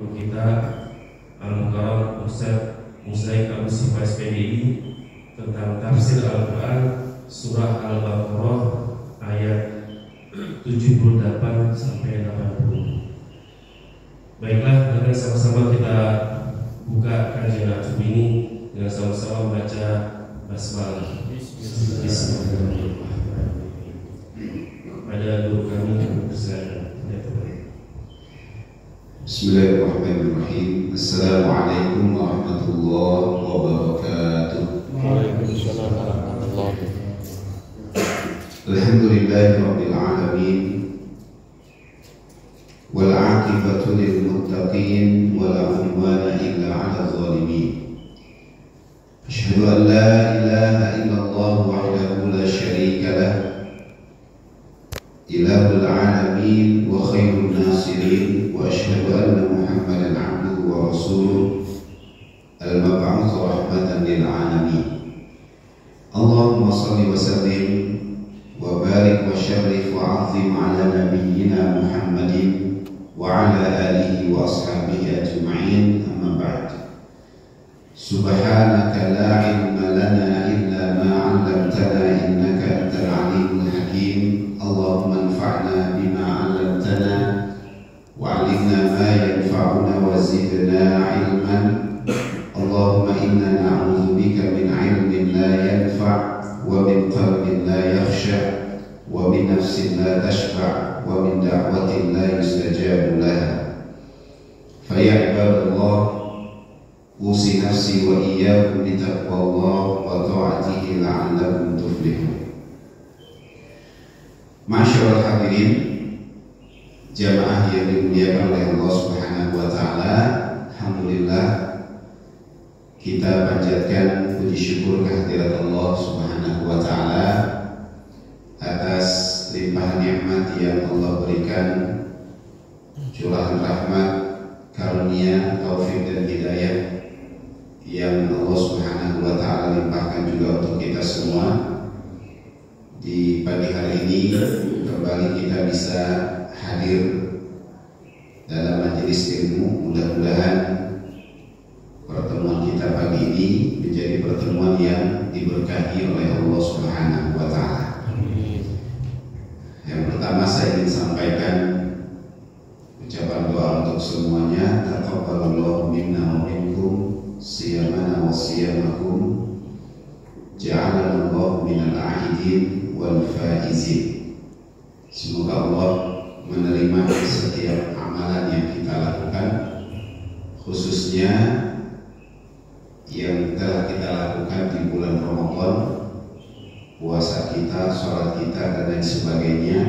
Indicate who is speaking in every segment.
Speaker 1: kita Al-Mukarram Ustaz Muzaik Abu Sifat SPDI tentang tafsir Al-Quran Surah Al-Baqarah ayat 78 sampai 80. Baiklah, mari sama-sama kita buka kajian Acum ini dengan sama-sama membaca basmalah. Bismillahirrahmanirrahim. Pada guru kami bersilakan.
Speaker 2: Bismillahirrahmanirrahim. Assalamualaikum warahmatullahi wabarakatuh.
Speaker 3: Waalaikumsalam warahmatullahi wabarakatuh.
Speaker 2: Alhamdulillahirabbil alamin. Wal 'aqibatu lil muttaqin wa la 'udwana illa 'alal zalimin. Asyhadu an la ilaha illallah wahdahu la syarika lah. Ilahul alamin wa khairun nasirin wa asyhadu anna Muhammadan 'abduhu wa rasuluh al-mab'uts rahmatan lil alamin. Allahumma shalli wa sallim wa barik wa syarrif wa 'azzim 'ala nabiyyina Muhammadin wa 'ala alihi wa ashabihi ajma'in, amma ba'd. Subhanaka la 'ilma lana illa ma 'allamtana innaka antal 'alimul hakim. Allahumma anfa'na bima 'allamtana wa'allimna ma yanfa'una wa zidna 'ilman. Allahumma inna na'udzubika min 'ilmin la yanfa' wa min qalbin la yakhsha' wa min nafsin la tashba' wa min da'watin la yustajabu laha. Fa ya ibadallah, usi nafsi wa iyyakum bi taqwallah wa ta'atihi la'allakum tuflihun. Masyaallah hadirin jamaah yang dimuliakan oleh Allah Subhanahu wa taala, alhamdulillah kita panjatkan puji syukur kehadirat Allah Subhanahu wa taala atas limpahan nikmat yang Allah berikan, curahan rahmat, karunia, taufik dan hidayah yang Allah Subhanahu wa taala limpahkan juga untuk kita semua. Di pagi hari ini kembali kita bisa hadir dalam majelis ilmu. Mudah-mudahan pertemuan kita pagi ini menjadi pertemuan yang diberkahi oleh Allah Subhanahu wa taala. Yang pertama saya ingin sampaikan ucapan doa untuk semuanya. Taqabbalallahu minna wa minkum siyamana wa siyamakum. Ja'alana Allah minal a'idin wal faizin. Semoga Allah menerima setiap amalan yang kita lakukan, khususnya yang telah kita lakukan di bulan Ramadan, puasa kita, sholat kita dan lain sebagainya.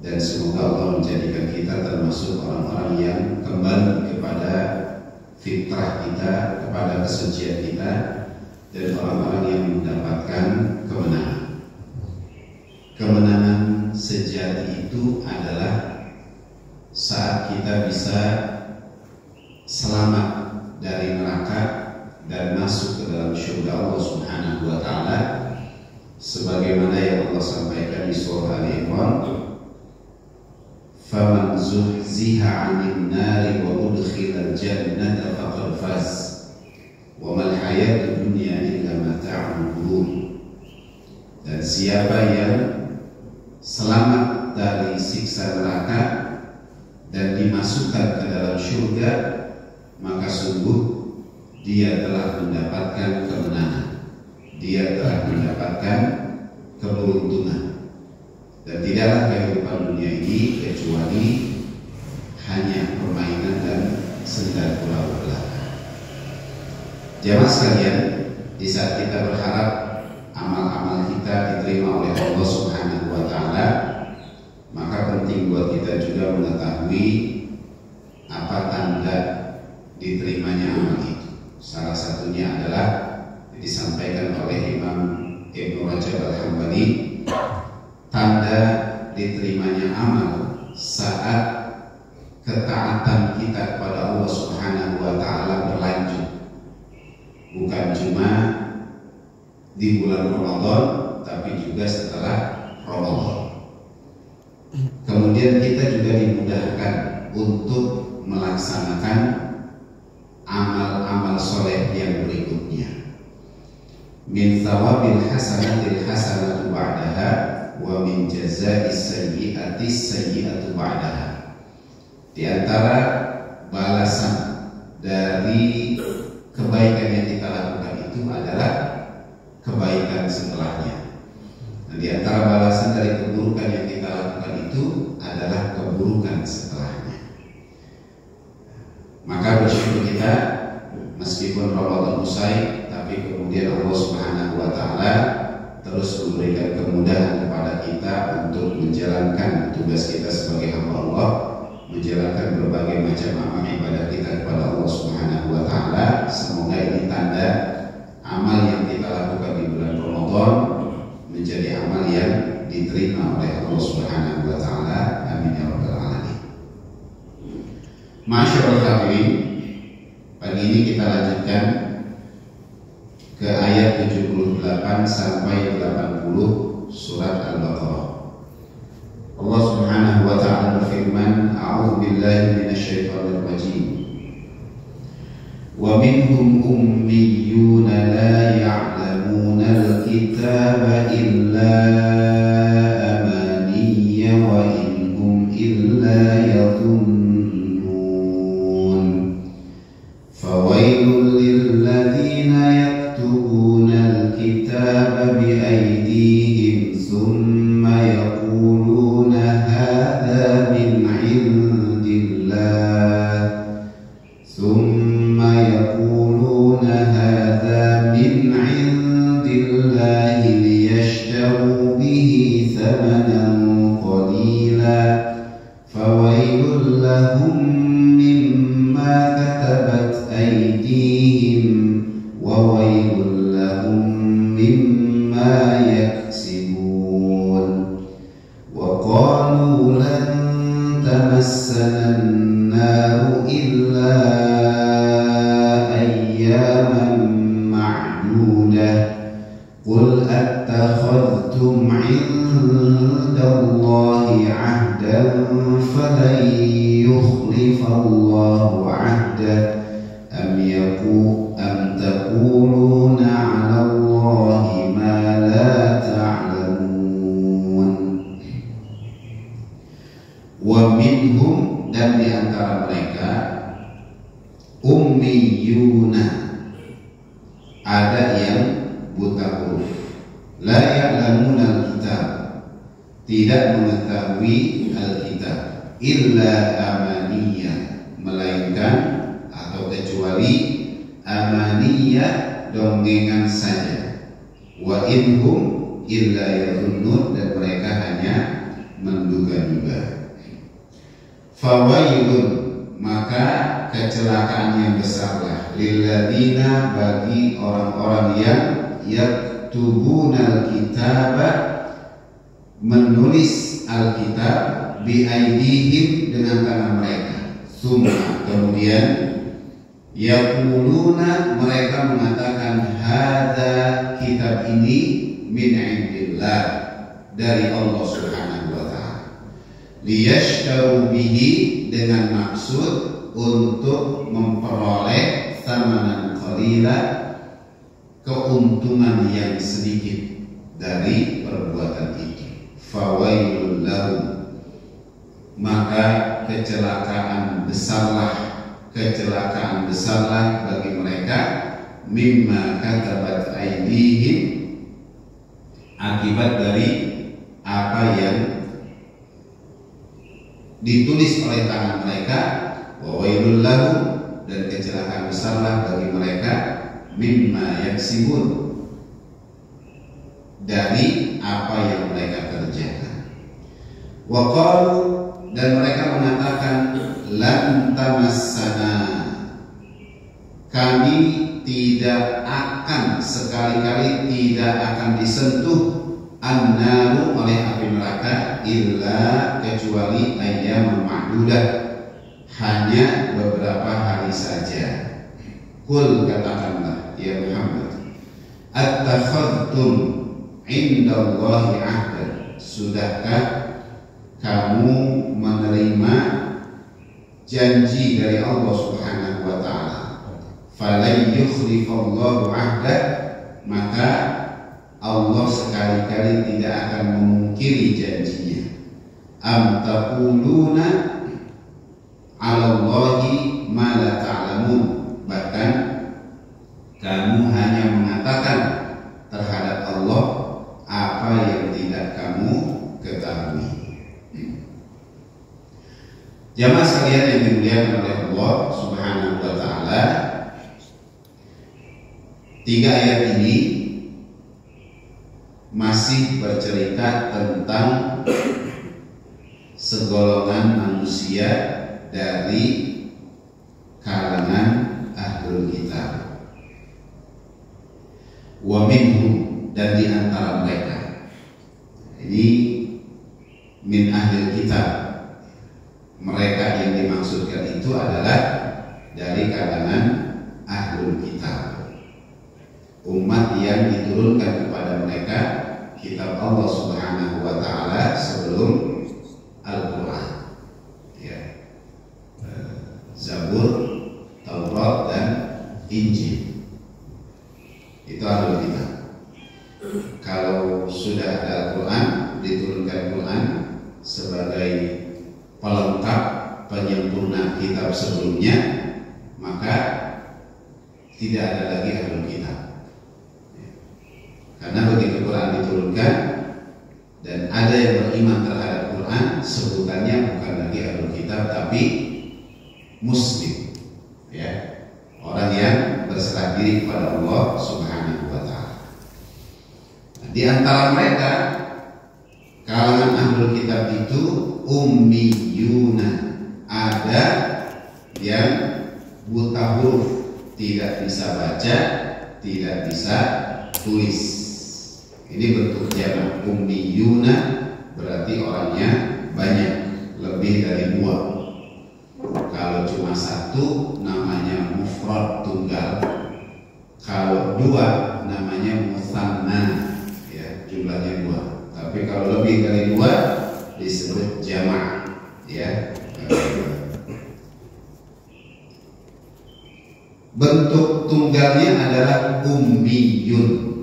Speaker 2: Dan semoga Allah menjadikan kita termasuk orang-orang yang kembali kepada fitrah kita, kepada kesucian kita, dan orang-orang yang mendapatkan kemenangan. Kemenangan sejati itu adalah saat kita bisa selamat dari neraka dan masuk ke dalam surga Allah Subhanahu wa taala, sebagaimana yang Allah sampaikan di surah Al-Imran, faman zuhziha 'anil nari wa udkhilal jannata faqad faz wa mal hayatud dunya illa mata'ul ghurur. Dan siapa yang selamat dari siksa neraka dan dimasukkan ke dalam surga, maka sungguh dia telah mendapatkan kemenangan, dia telah mendapatkan keberuntungan. Dan tidaklah kehidupan dunia ini kecuali hanya permainan dan senda gurau belaka. Jamaah sekalian, di saat kita berharap amal-amal kita diterima oleh Allah Subhanahu wa taala, maka penting buat kita juga mengetahui apa tanda diterimanya amal itu. Salah satunya adalah disampaikan oleh Imam Ibnu Rajab Al-Hambali, tanda diterimanya amal saat ketaatan kita kepada Allah Subhanahu wa taala berlanjut, bukan cuma di bulan Ramadan tapi juga setelah Ramadan. Kemudian kita juga dimudahkan untuk melaksanakan amal-amal soleh yang berikutnya. Min thawabil hasanatil hasanatu ba'daha wa min jaza'is sayyi'atis sayyi'atu ba'daha. Di antara balasan dari kebaikan yang kita lakukan itu adalah kebaikan setelahnya. Dan di antara balasan dari keburukan yang kita lakukan itu adalah keburukan setelahnya. Maka bersyukur kita meskipun Ramadan usai, tapi kemudian Allah Subhanahu wa taala terus memberikan kemudahan kepada kita untuk menjalankan tugas kita sebagai hamba Allah, menjalankan berbagai macam amal ibadah kita kepada Allah Subhanahu wa taala. Semoga ini tanda amal yang kita lakukan di bulan Ramadan menjadi amal yang diterima oleh Allah Subhanahu wa taala. Amin ya rabbal alamin. Masyaallah hadirin, pagi ini kita lanjutkan ke ayat 78 sampai 80 surat Al-Baqarah. Allah Subhanahu wa taala berfirman, A'udzu billahi minasyaitonir rajim. Wa minhum ummiyyuna la ya'lamuna al-kitaba illa amaniyya wa innahum illa yadhunnun. Fawailul lilladzina yaktubuna al-kitaba biaydihim thumma yaquluna hadha min 'indillah thumma yaquluna hadha min 'indillahi liyashtaru bihi thamanan qalila fawailul lahum mimma katabat aydihim wa wailul lahum mimma yaksibun. Wa qalu lan tamassana an-naru illa ayyaman ma'dudah qul attakhadhtum 'indallahi 'ahdan falan yukhlifallahu 'ahdah am taquluna 'ala Allahi ma la ta'lamun. Wa minhum, dan di antara mereka, ummiyuna, ada yang buta huruf, la ya'lamuna al-kitab, tidak mengetahui al-kitab, illa amaniyya, melainkan atau kecuali amaniyya, donggengan saja. Wa inhum illa yadhunnun, dan mereka hanya menduga-duga. Fawailun, maka kecelakaan yang besarlah, lilladzina, bagi orang-orang yang yaktubuna al-kitaba, menulis al-kitab, biaidihim, dengan tangan mereka, summa, kemudian yaquluna, mereka mengatakan, hadza, kitab ini, min indillah, dari Allah Subhanahu wa taala, liyashtaru bihi, dengan maksud untuk memperoleh thamanan qalila, keuntungan yang sedikit dari perbuatan itu. Fawailul lahum, maka kecelakaan besarlah bagi mereka, mimma katabat aydihim, akibat dari apa yang ditulis oleh tangan mereka. Wa wailul lahum, dan kecelakaan besarlah bagi mereka, mimma yaksibun, dari apa yang mereka kerjakan. Wa qalu, dan mereka mengatakan, lan tamassana, kami tidak akan, sekali-kali tidak akan disentuh, an-naru, oleh api neraka, illa, kecuali ayyam ma'dudah, hanya beberapa hari saja. Qul, katakanlah ya Muhammad, attakhadtum indallahi ahdan, sudahkah kamu menerima janji dari Allah Subhanahu wa taala. Falan yukhlifallahu 'ahdah, maka Allah sekali-kali tidak akan memungkiri janjinya. Am taquluna 'ala Allahi ma la ta'lamun, bahkan kamu hanya mengatakan terhadap Allah apa yang tidak kamu ketahui. Jamaah sekalian yang dimuliakan oleh Allah Subhanahu wa taala, 3 ayat ini masih bercerita tentang segolongan manusia dari kalangan ahlul kitab. Wa minhum, dan di antara mereka. Ini min ahlul kitab. Mereka yang dimaksudkan itu adalah dari kalangan ahlul kitab, umat yang diturunkan kepada mereka kitab Allah Subhanahu wa taala sebelum Al-Qur'an, ya. Zabur, Taurat dan Injil. Itu ahlul kitab. Kalau sudah ada Al-Qur'an, diturunkan Quran sebagai pelengkap penyempurna kitab sebelumnya, maka tidak ada lagi ahlul kitab. Karena begitu Quran diturunkan dan ada yang beriman terhadap Quran, sebutannya bukan lagi ahlul kitab tapi muslim, ya, orang yang berserah diri kepada Allah Subhanahu wa taala. Nah, di antara mereka kalangan ahlul kitab itu ummiyuna, ada yang buta huruf, tidak bisa baca, tidak bisa tulis. Ini bentuk jamak. Ummiyuna berarti orangnya banyak, lebih dari 2. Kalau cuma 1 namanya mufrad, tunggal. Kalau 2 namanya musanna, ya, jumlahnya 2. Tapi kalau lebih dari 2 disebut jamak, ya. Bentuk tunggalnya adalah ummiyun.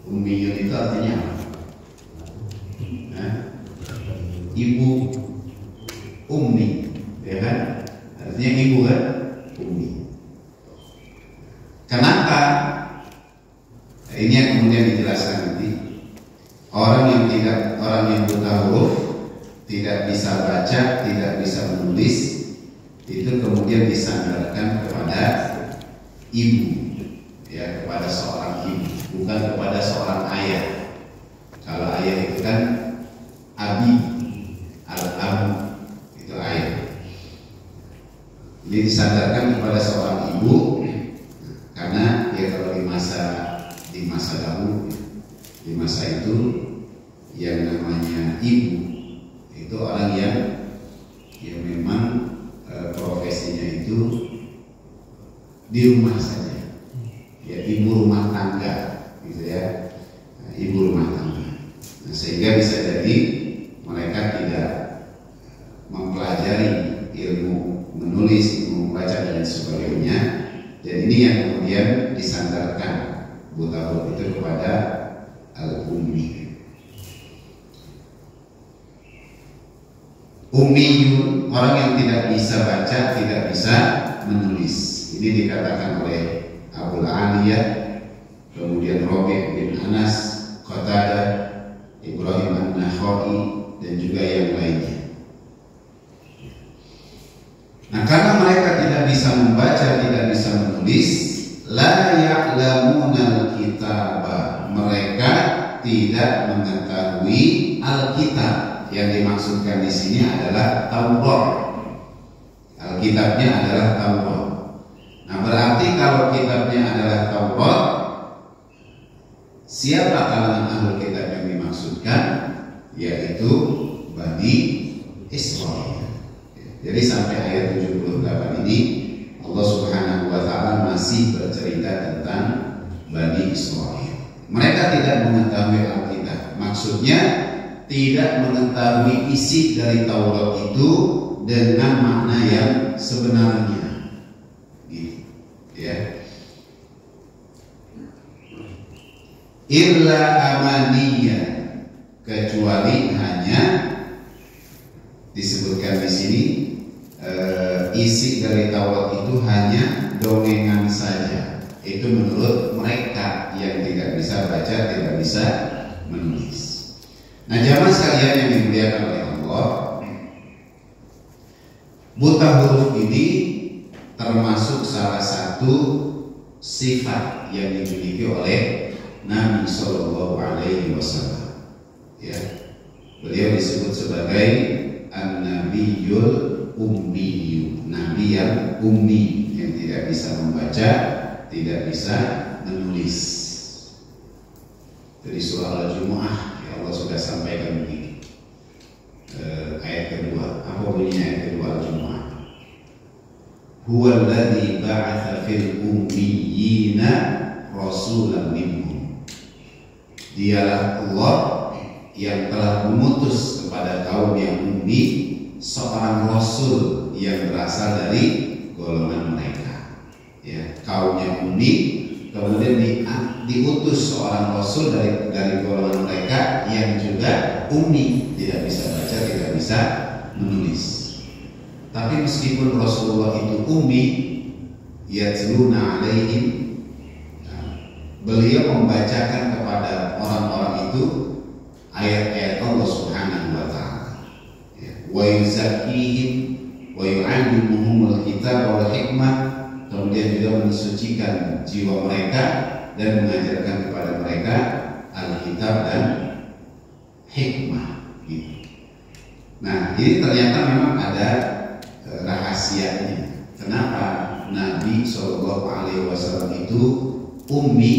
Speaker 2: Ummiyun itu artinya apa? Ibu, ummi, ya kan? Artinya ibu kan? Ummi. Kenapa? Ini yang kemudian dijelaskan nanti. Orang yang buta huruf, tidak bisa baca, tidak bisa menulis, itu kemudian disandarkan kepada ibu, ya, kepada seorang ibu, bukan kepada seorang ayah. Kalau ayah itu kan abi, al-abu, itu ayah. Ini disandarkan kepada seorang ibu, karena ya kalau di masa dahulu, di masa itu yang namanya ibu itu orang yang memang profesinya itu di rumah saja, ya, ibu rumah tangga, gitu ya, ibu rumah tangga. Nah, sehingga bisa jadi mereka tidak mempelajari ilmu menulis, ilmu membaca dan sebagainya. Dan ini yang kemudian disandarkan buta huruf itu kepada al-ummi. Ummiyun, orang yang tidak bisa baca, tidak bisa menulis. Ini dikatakan oleh Abu Aliyah, kemudian Rabi' bin Anas, Qatadah, Ibrahim an-Nakhai, dan juga yang lainnya. Nah, karena mereka tidak bisa membaca, tidak bisa menulis, la ya'lamunal kitaba, mereka tidak mengetahui Alkitab. Yang dimaksudkan di sini adalah Taurat. Alkitabnya adalah Taurat. Nah, berarti kalau kitabnya adalah Taurat, siapa kalangan ahlul kitab yang dimaksudkan? Yaitu Bani Israil. Jadi sampai ayat 78 ini Allah Subhanahu wa taala masih bercerita tentang Bani Israil. Mereka tidak mengetahui Alkitab. Maksudnya tidak mengetahui isi dari Taurat itu dengan makna yang sebenarnya, gitu, ya. Illa amaniyya, kecuali hanya disebutkan di sini isi dari Taurat itu hanya dongengan saja. Itu menurut mereka yang tidak bisa baca, tidak bisa menulis. Nah, jamaah sekalian yang dimuliakan oleh Allah, buta huruf ini termasuk salah satu sifat yang dimiliki oleh Nabi Shallallahu Alaihi Wasallam. Ya, beliau disebut sebagai An-Nabiyul Ummi, Nabi yang ummi, yang tidak bisa membaca, tidak bisa menulis. Dari surah Al-Jumu'ah Allah sudah sampaikan begini, ayat kedua. Apa bunyinya ayat kedua Al-Jumu'ah? Huwallazi ba'atsa fil ummiyina rasulan minhum. Dialah Allah yang telah mengutus kepada kaum yang ummi seorang rasul yang berasal dari golongan mereka. Ya, kaum yang ummi kemudian diutus seorang rasul dari golongan mereka yang juga ummi, tidak bisa baca, tidak bisa menulis. Tapi meskipun Rasulullah itu ummi, yatluna alaihim, beliau membacakan kepada orang-orang itu ayat-ayat Allah Subhanahu wa taala. Wa yuzakkihim wa yu'allimuhumul kitab wal hikmah, kemudian juga mensucikan jiwa mereka dan mengajarkan kepada mereka Alkitab dan hikmah, gitu. Nah, ini ternyata memang ada rahasianya. Kenapa Nabi Shallallahu Alaihi Wasallam itu ummi,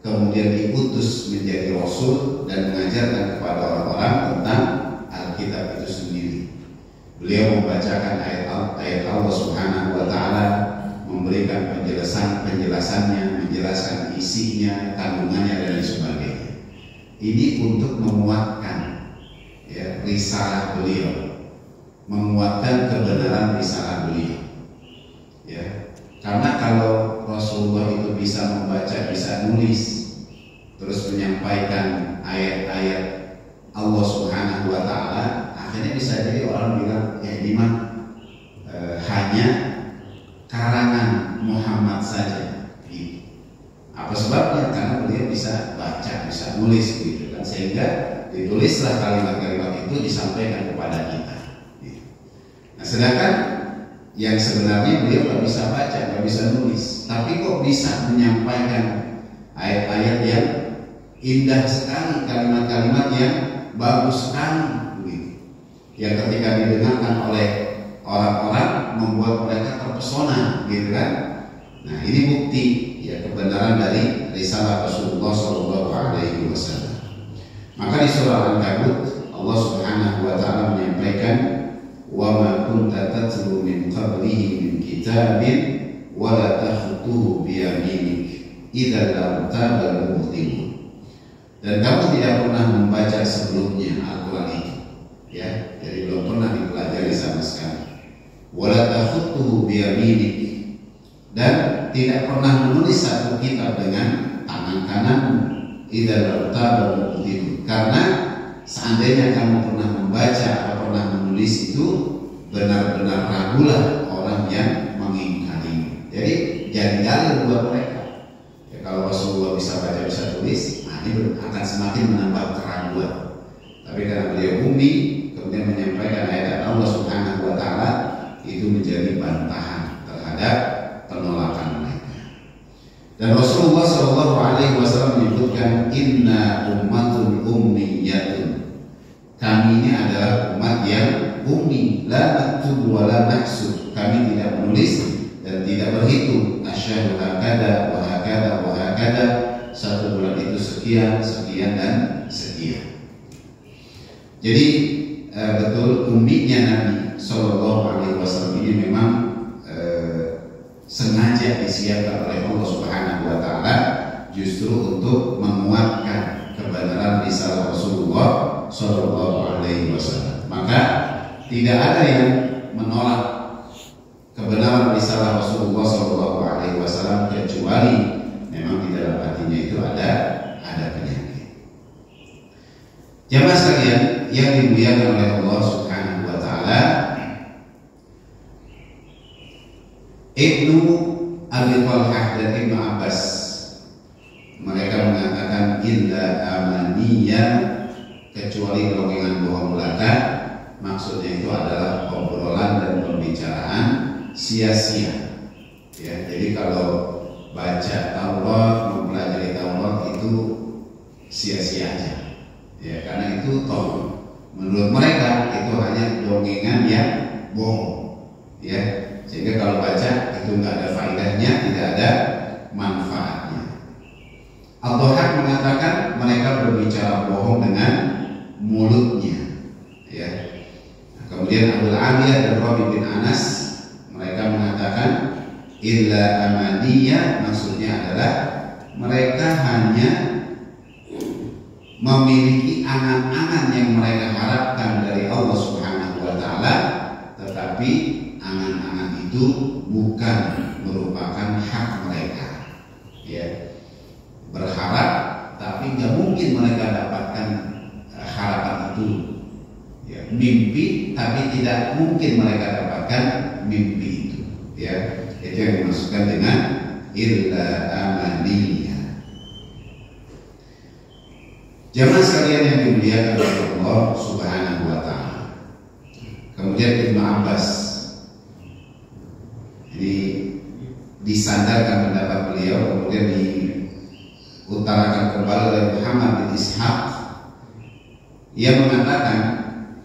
Speaker 2: kemudian diutus menjadi rasul dan mengajarkan kepada orang-orang tentang Alkitab itu sendiri. Beliau membacakan ayat Allah Subhanahu Wa Taala, memberikan penjelasannya, menjelaskan isinya, kandungannya dan lain sebagainya. Ini untuk menguatkan, ya, risalah beliau, menguatkan kebenaran risalah beliau. Ya, karena kalau Rasulullah itu bisa membaca, bisa nulis, terus menyampaikan ayat-ayat Allah Subhanahu Wa Taala, akhirnya bisa jadi orang bilang, ya ini mah hanya karangan Muhammad saja. Gitu. Apa sebabnya? Karena beliau bisa baca, bisa nulis, gitu kan, sehingga ditulislah kalimat-kalimat itu disampaikan kepada kita. Gitu. Nah, sedangkan yang sebenarnya beliau nggak bisa baca, nggak bisa nulis, tapi kok bisa menyampaikan ayat-ayat yang indah sekali, kalimat-kalimat yang bagus sekali, begitu, yang ketika didengarkan oleh orang-orang membuat mereka terpesona, gitu kan. Nah, ini bukti, ya, kebenaran dari risalah Rasulullah Shallallahu Alaihi Wasallam. Maka di surah Al-Ankabut Allah Subhanahu Wa Taala menyampaikan, wa ma kunta tatlu min qablihi min kitabin wa la takhutuhu bi yaminik idza lartabal mubtilun. Dan kamu tidak pernah membaca sebelumnya Al-Quran ini, ya, jadi belum pernah dipelajari sama sekali. Wala takhutuhu bi yaminik, dan tidak pernah menulis satu kitab dengan tangan kanan, idza lartabal mubtilun, karena seandainya kamu pernah membaca atau pernah menulis itu, benar-benar ragulah orang yang mengingkari. Jadi jadi dalil buat mereka. Ya, kalau Rasulullah bisa baca, bisa tulis, nah ini akan semakin menambah keraguan. Tapi karena beliau ummi, kemudian menyampaikan ayat Allah Subhanahu Wa Taala, itu menjadi bantahan terhadap penolakan mereka. Dan Rasulullah Shallallahu Alaihi Wasallam menyebutkan, inna ummatun ummiyatun, kami ini adalah umat yang ummi, la naktub wa la nahsub, kami tidak menulis dan tidak berhitung. Asyhadu hakada wa hakada wa hakada, satu bulan itu sekian, sekian dan sekian. Jadi betul umminya Nabi Sallallahu Alaihi Wasallam ini memang sengaja disiapkan oleh Allah Subhanahu Wa Taala justru untuk menguatkan kebenaran risalah Rasulullah Sallallahu Alaihi Wasallam. Maka tidak ada yang menolak kebenaran risalah Rasulullah Sallallahu Alaihi Wasallam kecuali memang di dalam hatinya itu ada penyakit. Jamaah sekalian yang dimuliakan oleh Allah Subhanahu Wa Taala, Ibnu Abi Thalhah dan Ibnu Abbas mereka mengatakan illa amaniya, kecuali gelongan bohong belaka. Maksudnya itu adalah obrolan dan pembicaraan sia-sia. Ya, jadi kalau baca Taurat, mempelajari Taurat itu sia-sia aja. Ya, karena itu menurut mereka itu hanya dongengan yang bohong. Ya, sehingga kalau baca itu nggak ada faedahnya, tidak ada manfaatnya. Al-Dhahhak mengatakan mereka berbicara bohong dengan mulutnya. Ya. Nah, kemudian Abdul Aliyah dan Rabi bin Anas mereka mengatakan illa amaniyah, maksudnya adalah mereka hanya memiliki angan-angan yang mereka harapkan dari Allah Subhanahu Wa Taala, tetapi angan-angan itu bukan merupakan hak mereka. Ya. Berharap tapi nggak mungkin mereka dapatkan harapan itu. Ya, mimpi tapi tidak mungkin mereka dapatkan mimpi itu. Ya, itu yang dimaksudkan dengan illa amaniyah. Jamaah sekalian yang dimuliakan oleh Allah Subhanahu Wa Taala. Kemudian Ibnu Abbas ini disandarkan pendapat beliau, kemudian diutarakan kembali oleh Muhammad bin Ishaq. Ia mengatakan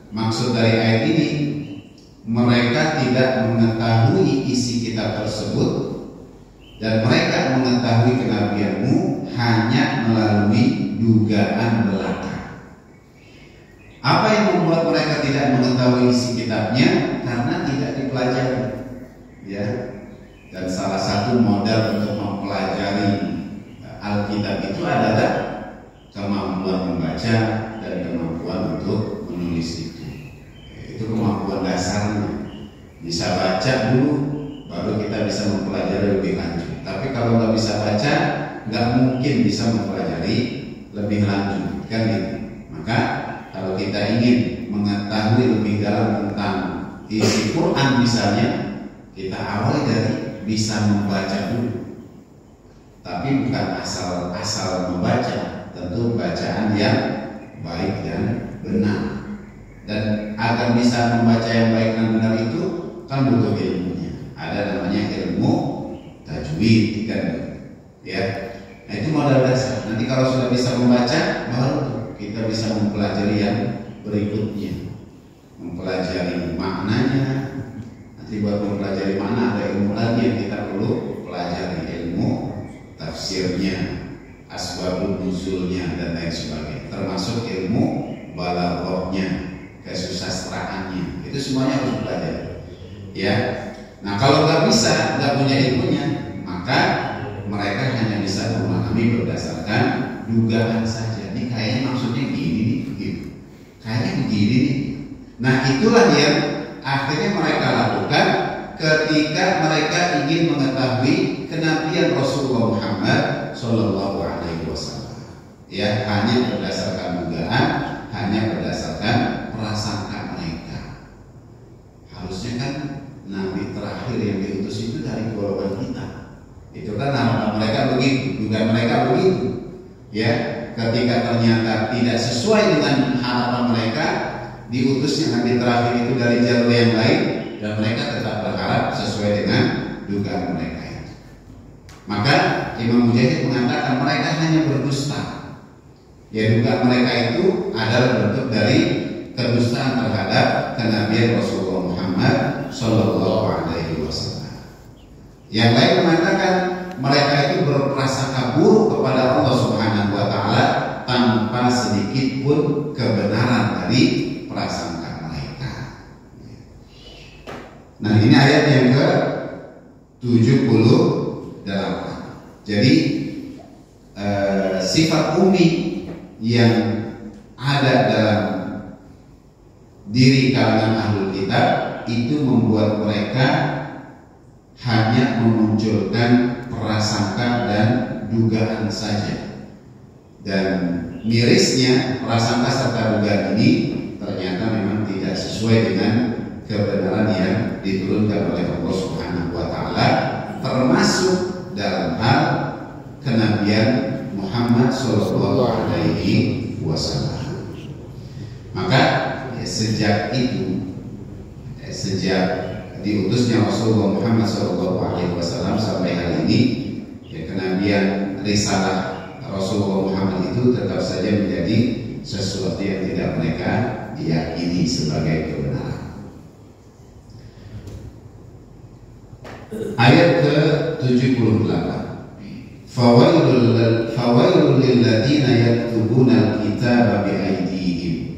Speaker 2: maksud dari ayat ini, mereka tidak mengetahui isi kitab tersebut dan mereka mengetahui kenabianmu hanya melalui dugaan belaka. Apa yang membuat mereka tidak mengetahui isi kitabnya? Karena tidak dipelajari. Ya. Dan salah satu modal untuk mempelajari Alkitab itu adalah kemampuan membaca dan kemampuan untuk menulis itu. Itu kemampuan dasarnya. Bisa baca dulu, baru kita bisa mempelajari lebih lanjut. Tapi kalau nggak bisa baca, nggak mungkin bisa mempelajari lebih lanjut, kan gitu. Maka kalau kita ingin mengetahui lebih dalam tentang isi Quran misalnya, kita awali dari bisa membaca dulu. Tapi bukan asal membaca, tentu bacaan yang baik dan benar. Dan agar bisa membaca yang baik dan benar itu kan butuh ilmunya. Ada namanya ilmu tajwid, kan? Ya. Nah, itu modal dasar. Nanti kalau sudah bisa membaca, baru kita bisa mempelajari yang berikutnya. Mempelajari maknanya. Nanti buat mempelajari makna ada ilmu lagi yang kita perlu pelajari, ilmu tafsirnya, asbabun nuzulnya dan lain sebagainya, termasuk ilmu balaghahnya, kesusastraannya. Itu semuanya harus belajar. Ya. Nah, kalau nggak bisa, nggak punya ilmunya, maka mereka hanya bisa memahami berdasarkan dugaan saja. Ini kayaknya maksudnya gini nih, gitu. Kayaknya begini nih. Nah, itulah yang akhirnya mereka lakukan ketika mereka ingin mengetahui kenabian Rasulullah Muhammad Sallallahu Alaihi Wasallam. Ya, hanya berdasarkan dugaan, hanya berdasarkan prasangka mereka. Harusnya kan nabi terakhir yang diutus itu dari golongan kita. Itu kan nama mereka begitu, dugaan mereka begitu. Ya, ketika ternyata tidak sesuai dengan harapan mereka, diutusnya nabi terakhir itu dari jalur yang lain, dan mereka tetap berharap sesuai dengan dugaan mereka itu. Maka Imam Mujahid mengatakan mereka hanya berdusta. Ya, dugaan mereka itu adalah bentuk dari kedustaan terhadap kenabian Rasulullah Muhammad Sallallahu Alaihi Wasallam. Yang lain mengatakan mereka itu berprasangka buruk kepada Allah Subhanahu Wa Taala tanpa sedikit pun kebenaran dari prasangka mereka. Nah, ini ayat yang ke-78. Jadi sifat umi yang ada dalam ciri kalangan ahlul kitab itu membuat mereka hanya memunculkan prasangka dan dugaan saja. Dan mirisnya prasangka serta dugaan ini ternyata memang tidak sesuai dengan kebenaran yang diturunkan oleh Allah Subhanahu wa taala, termasuk dalam hal kenabian Muhammad sallallahu alaihi wasallam. Maka sejak itu, sejak diutusnya Rasulullah Muhammad SAW sampai hari ini, kenabian risalah Rasulullah Muhammad itu tetap saja menjadi sesuatu yang tidak mereka yakini sebagai kebenaran. Ayat ke-78, Fawailul lilladzina yaktubuna al-kitaba biaydihim.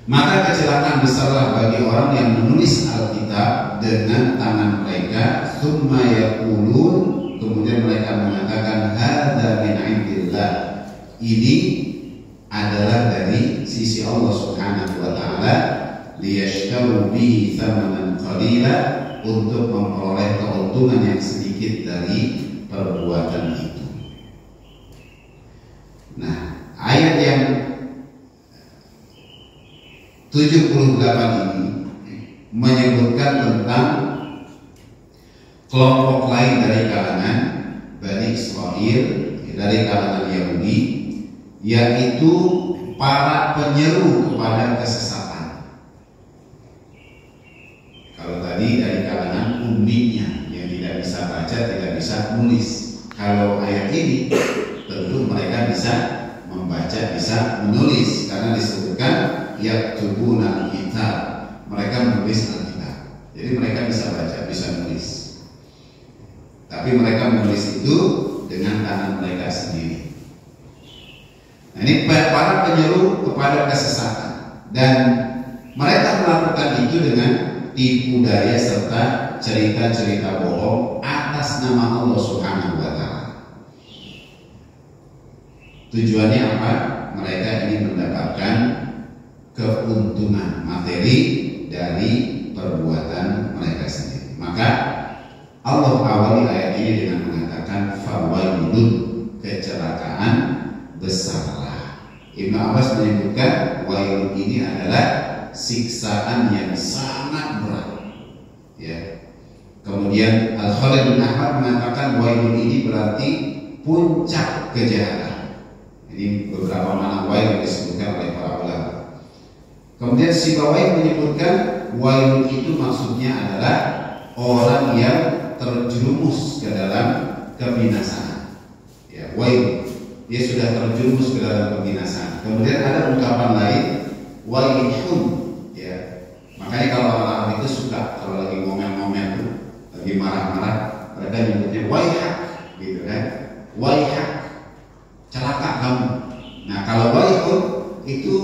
Speaker 2: Maka kecelakaan besarlah bagi orang yang menulis Alkitab dengan tangan mereka, tsumma yaqulun, kemudian mereka mengatakan hadza min indillah, ini adalah dari sisi Allah Subhanahu wa taala, liyashtaru bihi thamanan qalila, untuk memperoleh keuntungan yang sedikit dari perbuatan itu. Nah, ayat yang 78 ini menyebutkan tentang kelompok lain dari kalangan Bani Israel, dari kalangan Yahudi, yaitu para penyeru kepada kesesatan. Kalau tadi dari kalangan umminya yang tidak bisa baca, tidak bisa menulis. Kalau ayat ini tentu mereka bisa membaca, bisa menulis, karena disebutkan yaktubuna kitab, mereka menulis Alkitab. Jadi mereka bisa baca, bisa menulis. Tapi mereka menulis itu dengan tangan mereka sendiri. Nah, ini para penyeru kepada kesesatan, dan mereka melakukan itu dengan tipu daya serta cerita-cerita bohong atas nama Allah Subhanahu wa taala. Tujuannya apa? Mereka ingin mendapatkan keuntungan materi dari perbuatan mereka sendiri. Maka Allah awali ayat ini dengan mengatakan fawailun, kecelakaan besarlah. Ibnu Abbas menyebutkan wail ini adalah siksaan yang sangat berat. Ya. Kemudian Al-Khalid bin Ahmad mengatakan wail ini berarti puncak kejahatan. Ini beberapa makna wail yang disebutkan oleh para ulama. Kemudian Sibawai menyebutkan wail itu maksudnya adalah orang yang terjerumus ke dalam kebinasaan. Ya, wail, dia sudah terjerumus ke dalam kebinasaan. Kemudian ada ungkapan lain, wailun. Ya, makanya kalau orang-orang itu suka kalau lagi ngomel-ngomel, lagi marah-marah, mereka nyebutnya waihak, gitu kan? Waihak, celaka kamu. Nah, kalau wailun itu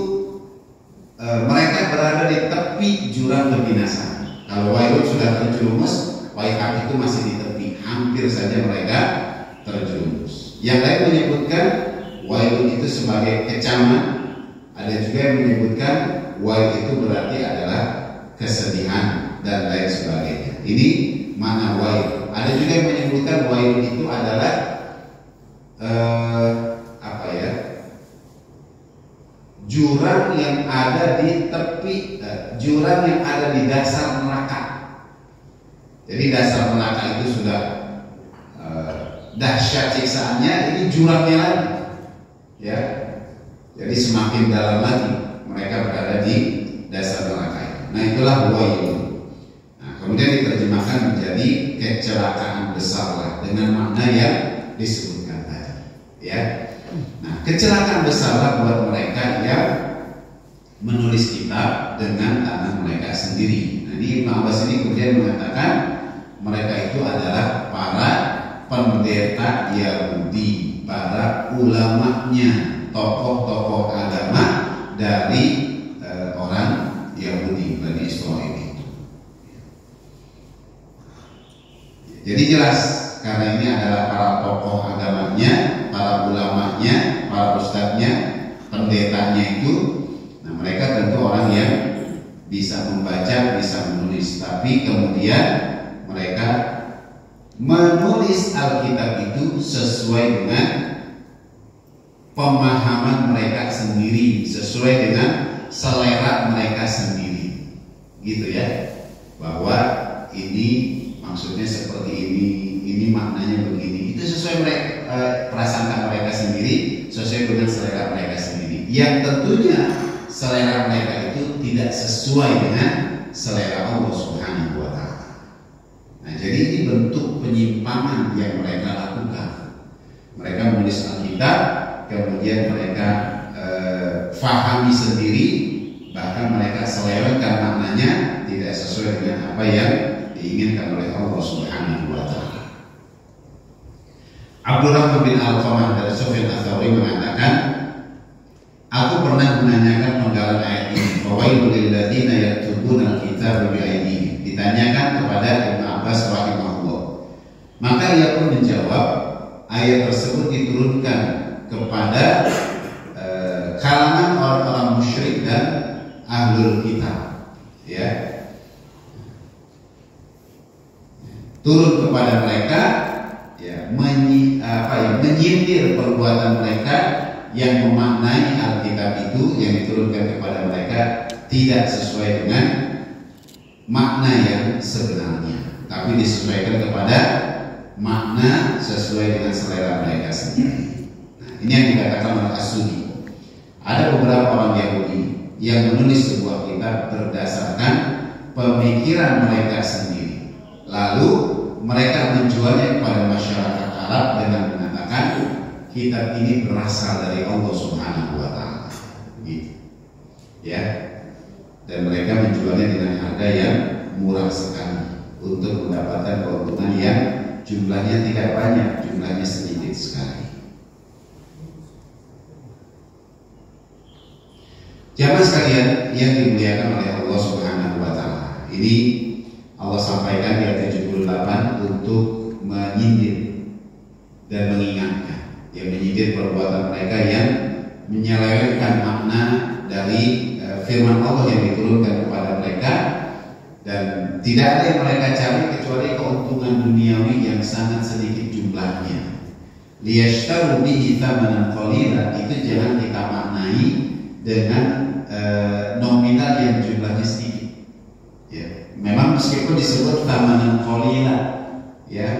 Speaker 2: mereka berada di tepi jurang kebinasaan. Kalau wailun sudah terjerumus, waihak itu masih di tepi, hampir saja mereka terjerumus. Yang lain menyebutkan wailun itu sebagai kecaman. Ada juga yang menyebutkan wail itu berarti adalah kesedihan dan lain sebagainya. Ini makna wail. Ada juga yang menyebutkan wail itu adalah jurang yang ada di tepi, jurang yang ada di dasar neraka. Jadi dasar neraka itu sudah dahsyat siksaannya, ini jurangnya lagi, ya. Jadi semakin dalam lagi mereka berada di dasar neraka itu. Nah, itulah wail. Nah, kemudian diterjemahkan menjadi kecelakaan besarlah dengan makna yang disebutkan tadi, ya. Nah, kecelakaan besarlah buat mereka yang menulis kitab dengan tangan mereka sendiri. Nah, ini Ibnu Abbas ini kemudian mengatakan mereka itu adalah para pendeta Yahudi, para ulamanya, tokoh-tokoh agama dari orang Yahudi, Bani Israel itu. Jadi jelas karena ini adalah para tokoh agamanya, para ulamanya, para ustadznya, pendetanya itu. Nah, mereka tentu orang yang bisa membaca, bisa menulis, tapi kemudian mereka menulis Alkitab itu sesuai dengan pemahaman mereka sendiri, sesuai dengan selera mereka sendiri, gitu ya. Bahwa ini maksudnya seperti ini maknanya begini. Itu sesuai prasangka mereka sendiri, sesuai dengan selera mereka sendiri. Yang tentunya selera mereka itu tidak sesuai dengan selera Allah Subhanahu wa Ta'ala. Nah, jadi ini bentuk penyimpangan yang mereka lakukan. Mereka menulis Alkitab, kemudian mereka fahami sendiri, bahkan mereka selewengkan maknanya tidak sesuai dengan apa yang diinginkan oleh Allah Subhanahu wa Ta'ala. Abdurrahman bin Alqamah dari Sufyan Ats-Tsauri mengatakan, aku pernah menanyakan penggalan ayat ini, fawailul lil ladzina yaktubuna al-kitaba bi aydihim. Ditanyakan kepada Ibnu Abbas rahimahullah. Maka ia pun menjawab, ayat tersebut diturunkan kepada kalangan orang-orang musyrik dan ahlul kitab, ya. Turun kepada mereka, ya, menyindir perbuatan mereka yang memaknai Alkitab itu yang diturunkan kepada mereka tidak sesuai dengan makna yang sebenarnya, tapi disesuaikan kepada makna sesuai dengan selera mereka sendiri. Nah, ini yang dikatakan oleh As-Sudi. Ada beberapa orang Yahudi yang menulis sebuah kitab berdasarkan pemikiran mereka sendiri. Lalu mereka menjualnya kepada masyarakat Arab dengan mengatakan kitab ini berasal dari Allah Subhanahu wa Ta'ala. Gitu. Ya. Dan mereka menjualnya dengan harga yang murah sekali untuk mendapatkan keuntungan yang jumlahnya tidak banyak, jumlahnya sedikit sekali. Jamaah sekalian yang dimuliakan oleh Allah Subhanahu wa Ta'ala. Ini Allah sampaikan di ayat 78 untuk menyindir dan mengingatkan, yang menyindir perbuatan mereka yang menyelewengkan makna dari firman Allah yang diturunkan kepada mereka, dan tidak ada yang mereka cari kecuali keuntungan duniawi yang sangat sedikit jumlahnya. Liyashtaru bihi thamanan qalila, itu jangan kita maknai dengan nominal yang jumlahnya sedikit. Ya, memang meskipun disebut thamanan qalila, ya,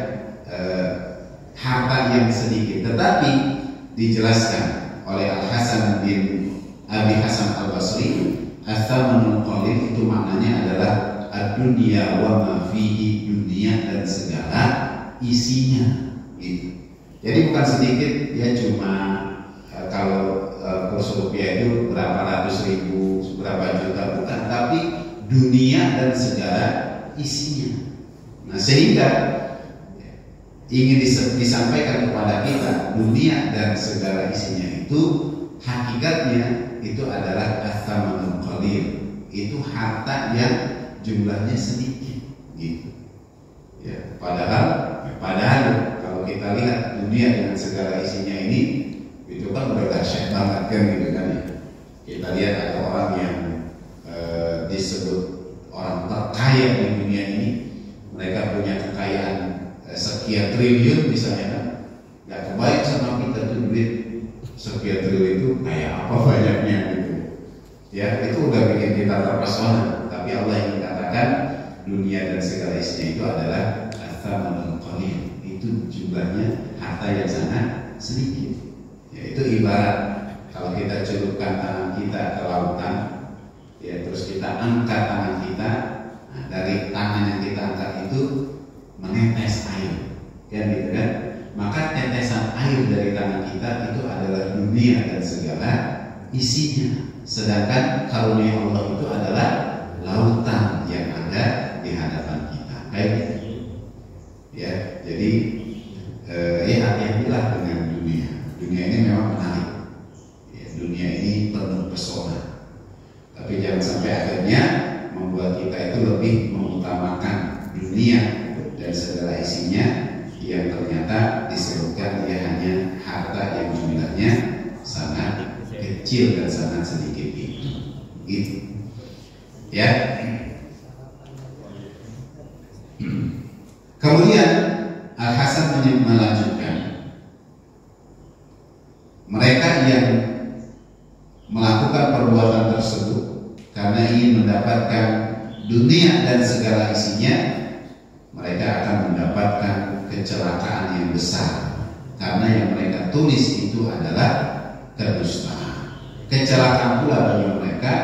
Speaker 2: harta yang sedikit, tetapi dijelaskan oleh Al-Hasan bin Abi Hasan Al-Basri, Ats-tsamanul qalil itu maknanya adalah ad-dunya wa ma fihi, dunia dan segala isinya, gitu. Jadi bukan sedikit, ya, cuma kalau kurs rupiah itu berapa ratus ribu, berapa juta, bukan, tapi dunia dan segala isinya. Nah, sehingga ingin disampaikan kepada kita, dunia dan segala isinya itu hakikatnya itu adalah ats-tsamanul qalil, itu harta yang jumlahnya sedikit, gitu. Ya, padahal kalau kita lihat dunia dengan segala isinya ini, itu kan udah dahsyat banget kan, gitu kan ya. Kita lihat ada orang yang disebut orang terkaya di dunia ini, mereka punya kekayaan sekian triliun misalnya kan, nggak kebayang sama kita tuh duit sekian triliun itu kayak apa banyaknya, gitu. Ya, itu udah bikin kita terpesona. Tapi Allah yang katakan dunia dan segala isinya itu adalah ats-tsamanul qalil, itu jumlahnya harta yang sangat sedikit. Ya, itu ibarat kalau kita celupkan tangan kita ke lautan, ya, terus kita angkat tangan kita, nah, dari tangan yang kita angkat itu menetes air, kan, gitu kan? Maka tetesan air dari tangan kita itu adalah dunia dan segala isinya. Sedangkan karunia Allah itu adalah lautan yang ada di hadapan kita, kayak gitu. Ya, jadi ya hati-hatilah dengan dunia. Dunia ini memang menarik. Ya, dunia ini penuh pesona. Tapi jangan sampai akhirnya membuat kita itu lebih mengutamakan dunia dan segala isinya yang ternyata disebutkan dia hanya harta yang jumlahnya sangat kecil dan sangat sedikit itu. Gitu. Ya. Kemudian Al-Hasan melanjutkan, mereka yang melakukan perbuatan tersebut karena ingin mendapatkan dunia dan segala isinya, mereka akan mendapatkan kecelakaan yang besar, karena yang mereka tulis itu adalah kedustaan. Kecelakaan pula bagi mereka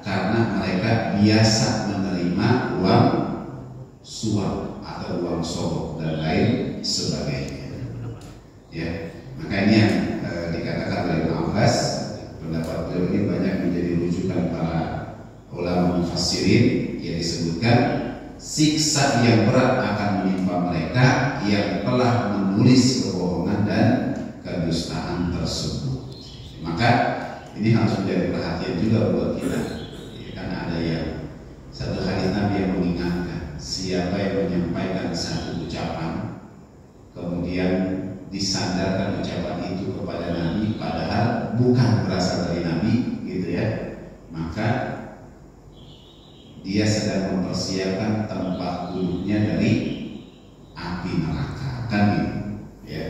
Speaker 2: karena mereka biasa menerima uang suap atau uang sogok dan lain sebagainya. Ya, maka ini yang dikatakan oleh Ibnu Abbas, pendapat beliau ini banyak menjadi rujukan para ulama mufassirin, yang disebutkan siksa yang berat akan menimpa mereka yang telah menulis kebohongan dan kedustaan tersebut. Maka ini harus menjadi perhatian juga buat kita, ya, kan ada yang satu hadis Nabi yang mengingatkan, siapa yang menyampaikan satu ucapan kemudian disandarkan ucapan itu kepada Nabi padahal bukan berasal dari Nabi, gitu ya, maka dia sedang mempersiapkan tempat duduknya dari api neraka, kan gitu ya.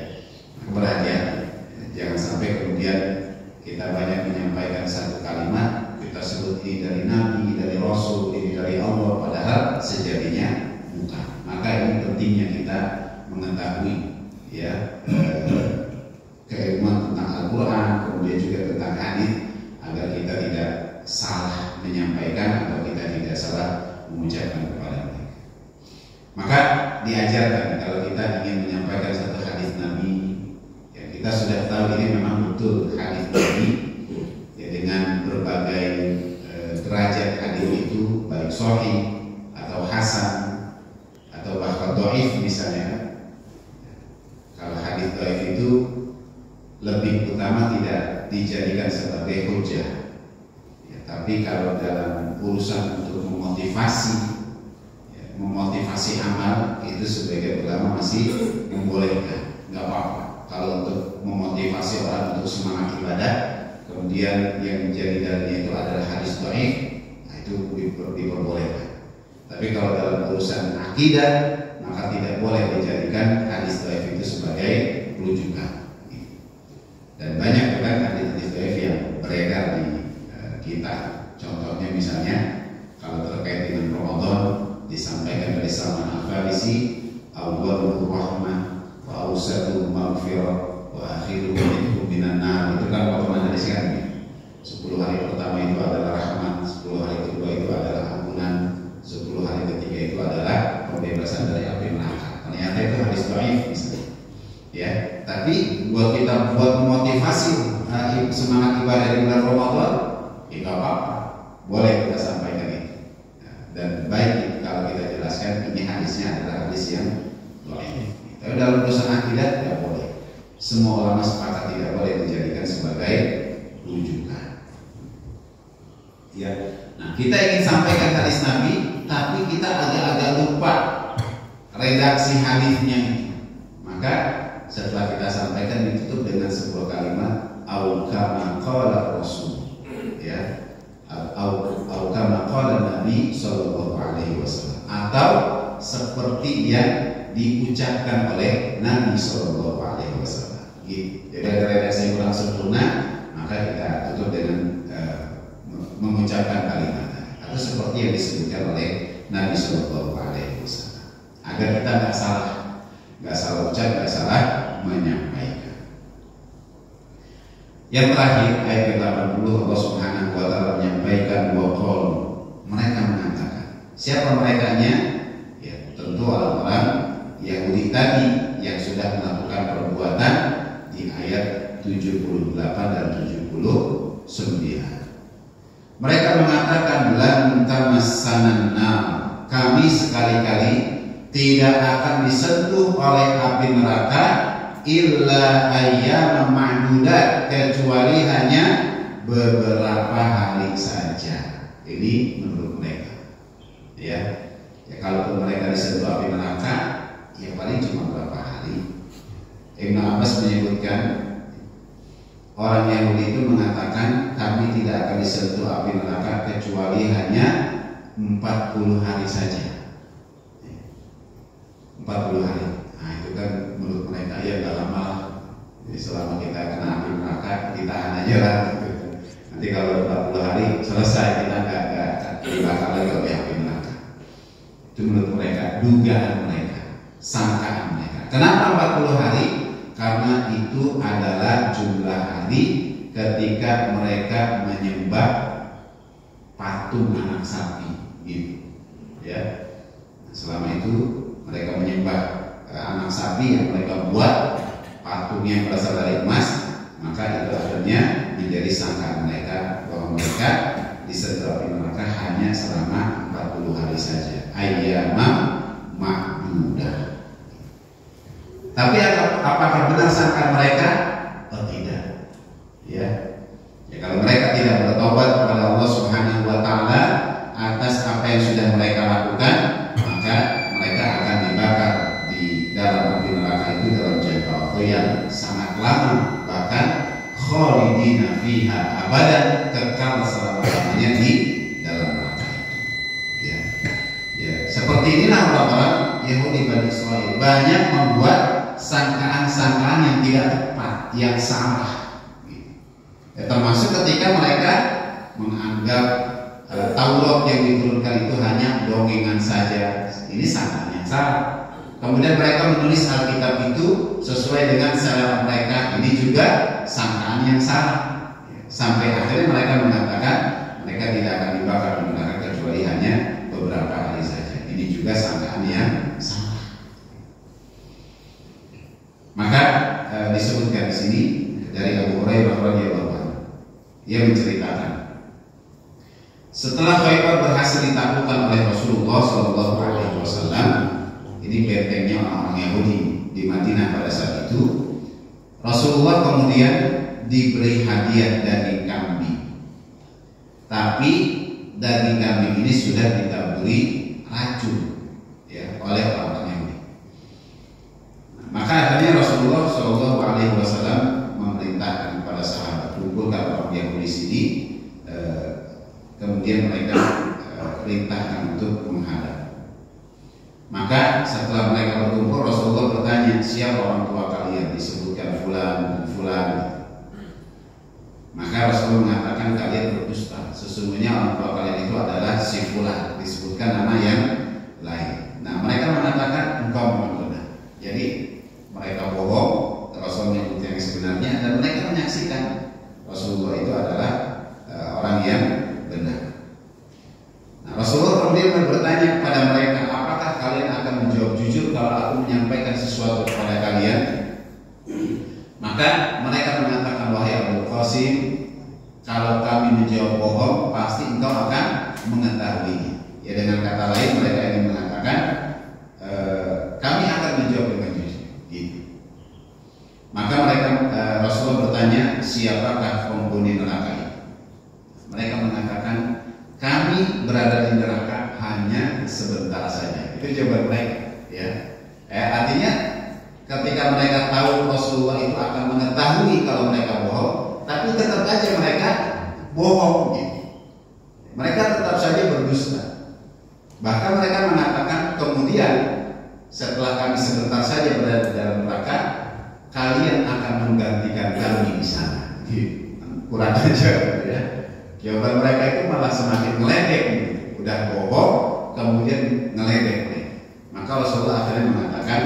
Speaker 2: Berhati-hati, jangan sampai kemudian kita banyak menyampaikan satu kalimat, kita sebut ini dari Nabi, dari Rasul, ini dari Allah, padahal sejatinya bukan. Maka ini pentingnya kita mengetahui, ya, keilmuan tentang Al-Quran, kemudian juga tentang hadis, agar kita tidak salah menyampaikan atau kita tidak salah mengucapkan kepada mereka. Maka diajarkan kalau kita ingin menyampaikan satu hadis Nabi, ya, kita sudah tahu ini memang betul hadis Nabi, ya, dengan berbagai derajat hadis itu, baik sahih atau hasan atau bahkan dhaif misalnya. Kalau hadis dhaif itu lebih utama tidak dijadikan sebagai hujjah. Tapi kalau dalam urusan untuk memotivasi, ya, memotivasi amal, itu sebagai ulama masih membolehkan, nggak apa-apa. Kalau untuk memotivasi orang untuk semangat ibadah, kemudian yang menjadi dalilnya itu adalah hadis dhaif, nah itu diperbolehkan. Tapi kalau dalam urusan akidah, maka tidak boleh dijadikan hadis dhaif itu sebagai rujukan. Dan banyak kan hadis dhaif yang beredar di kita. Contohnya misalnya kalau terkait dengan Ramadan, disampaikan dari Salman Al-Farisi, awwalul rahmah wa awsatul maghfirah wa akhiruhu minan nar. Itu kan potongan dari sekarang ya. 10 hari pertama itu adalah rahmat, 10 hari kedua itu adalah ampunan, 10 hari ketiga itu adalah pembebasan dari api neraka. Ternyata itu hadis dhaif misalnya. Ya, tapi buat kita buat memotivasi semangat ibadah di bulan Ramadan, tidak apa-apa, boleh kita sampaikan itu. Dan baik kalau kita jelaskan ini hadisnya adalah hadis yang dhaif. Tapi dalam urusan akidah tidak boleh. Semua ulama sepakat tidak boleh dijadikan sebagai rujukan. Ya. Nah, kita ingin sampaikan hadis Nabi, tapi kita agak-agak lupa redaksi hadisnya itu. Maka setelah kita sampaikan ditutup dengan sebuah kalimat au kama qala Rasul. Ya, atau kama qala Nabi sallallahu alaihi wasallam, atau seperti yang diucapkan oleh Nabi sallallahu alaihi wasallam. Gitu. Jadi ada redaksi yang kurang sempurna, maka kita tutup dengan mengucapkan kalimat atau seperti yang disebutkan oleh Nabi sallallahu alaihi wasallam, agar kita nggak salah ucap, nggak salah menyampaikan. Yang terakhir ayat 80, Allah Subhanahu wa taala menyampaikan waqal, mereka mengatakan. Siapa merekanya? Ya, tentu orang-orang Yahudi tadi yang sudah melakukan perbuatan di ayat 78 dan 79. Mereka mengatakan lan tamassanan nar, kami sekali-kali tidak akan disentuh oleh api neraka illa ayyam ma'dudat, kecuali hanya beberapa hari saja. Ini menurut mereka. Ya kalaupun mereka disentuh api neraka, ya paling cuma beberapa hari. Ibnu Abbas menyebutkan orang Yahudi itu mengatakan kami tidak akan disentuh api neraka kecuali hanya 40 hari saja. 40 hari. Nah itu kan menurut mereka ya gak lama lah. Jadi selama kita kena api neraka ditahan aja lah gitu. Nanti kalau 40 hari selesai kita gak dibakar lagi oleh api neraka. Itu menurut mereka, dugaan mereka, sangkaan mereka. Kenapa 40 hari? Karena itu adalah jumlah hari ketika mereka menyembah patung anak sapi gitu. Ya. Selama itu mereka menyembah anak sapi yang mereka buat patungnya yang berasal dari emas, maka itu akhirnya menjadi sangkaan mereka bahwa mereka disedot api neraka hanya selama 40 hari saja. Ayyamam ma'dudah. Tapi apakah benar sangkaan mereka? Oh tidak. Ya. Ya kalau mereka tidak bertobat kepada Allah Subhanahu wa taala atas apa yang sudah mereka lakukan, maka mereka akan dibakar di dalam api neraka itu dalam jangka waktu yang sangat lama, bahkan khalidina fiha abadan, kekal selama-lamanya di dalam neraka itu. Ya. Ya, seperti inilah orang-orang Yahudi Bani Israil banyak membuat sangkaan-sangkaan yang tidak tepat, yang salah. Ya, termasuk ketika mereka menganggap Taurat yang diturunkan itu hanya dongengan saja. Ini sangkaan yang salah. Kemudian mereka menulis Alkitab itu sesuai dengan selera mereka. Ini juga sangkaan yang salah. Sampai akhirnya mereka mengatakan mereka tidak akan dibakar di neraka kecuali hanya beberapa hari saja. Ini juga sangkaan yang salah. Maka disebutkan di sini dari Abu Hurairah radhiyallahu anhu, ia menceritakan setelah Khaybar berhasil ditaklukkan oleh Rasulullah Shallallahu Alaihi Wasallam, ini bentengnya orang-orang Yahudi di Madinah pada saat itu, Rasulullah kemudian diberi hadiah daging kambing, tapi daging kambing ini sudah ditaburi racun ya oleh orang-orang Yahudi. Maka akhirnya Rasulullah Shallallahu Alaihi Wasallam memerintahkan kepada sahabat, kumpulkan orang Yahudi sini, kemudian mereka perintahkan untuk menghadap. Maka setelah mereka berkumpul, Rasulullah bertanya, siapa orang tua kalian? Disebutkan fulan dan fulan. Maka Rasulullah mengatakan, kalian berdusta. Sesungguhnya orang tua kalian itu adalah si fulan. Disebutkan nama yang lain. Nah, mereka mengatakan engkau memang benar. Jadi mereka bohong, Rasul menyebut yang sebenarnya, dan mereka menyaksikan Rasulullah itu adalah orang yang benar. Nah, Rasulullah kemudian bertanya kepada mereka, apakah kalian akan menjawab jujur kalau aku menyampaikan sesuatu kepada kalian? Maka mereka mengatakan, wahai Abu Qasim, kalau kami menjawab bohong, pasti engkau akan mengetahuinya. Ya, dengan kata lain mereka ingin mengatakan, kami akan menjawab dengan jujur. Gitu. Maka mereka Rasulullah bertanya, siapakah penghuni neraka ini? Mereka mengatakan, kami berada di neraka hanya sebentar saja. Itu jawaban mereka. Ya. Artinya ketika mereka tahu Rasulullah itu akan mengetahui kalau mereka bohong, tapi tetap saja mereka bohong. Gitu. Mereka tetap saja berdusta. Bahkan mereka mengatakan, kemudian setelah kami sebentar saja berada di dalam neraka, kalian akan menggantikan kami di sana. Gitu. Kurang ajar, ya. Jawaban mereka itu malah semakin ngeledek, gitu. Udah bohong, kemudian ngeledek. Maka Rasulullah akhirnya mengatakan,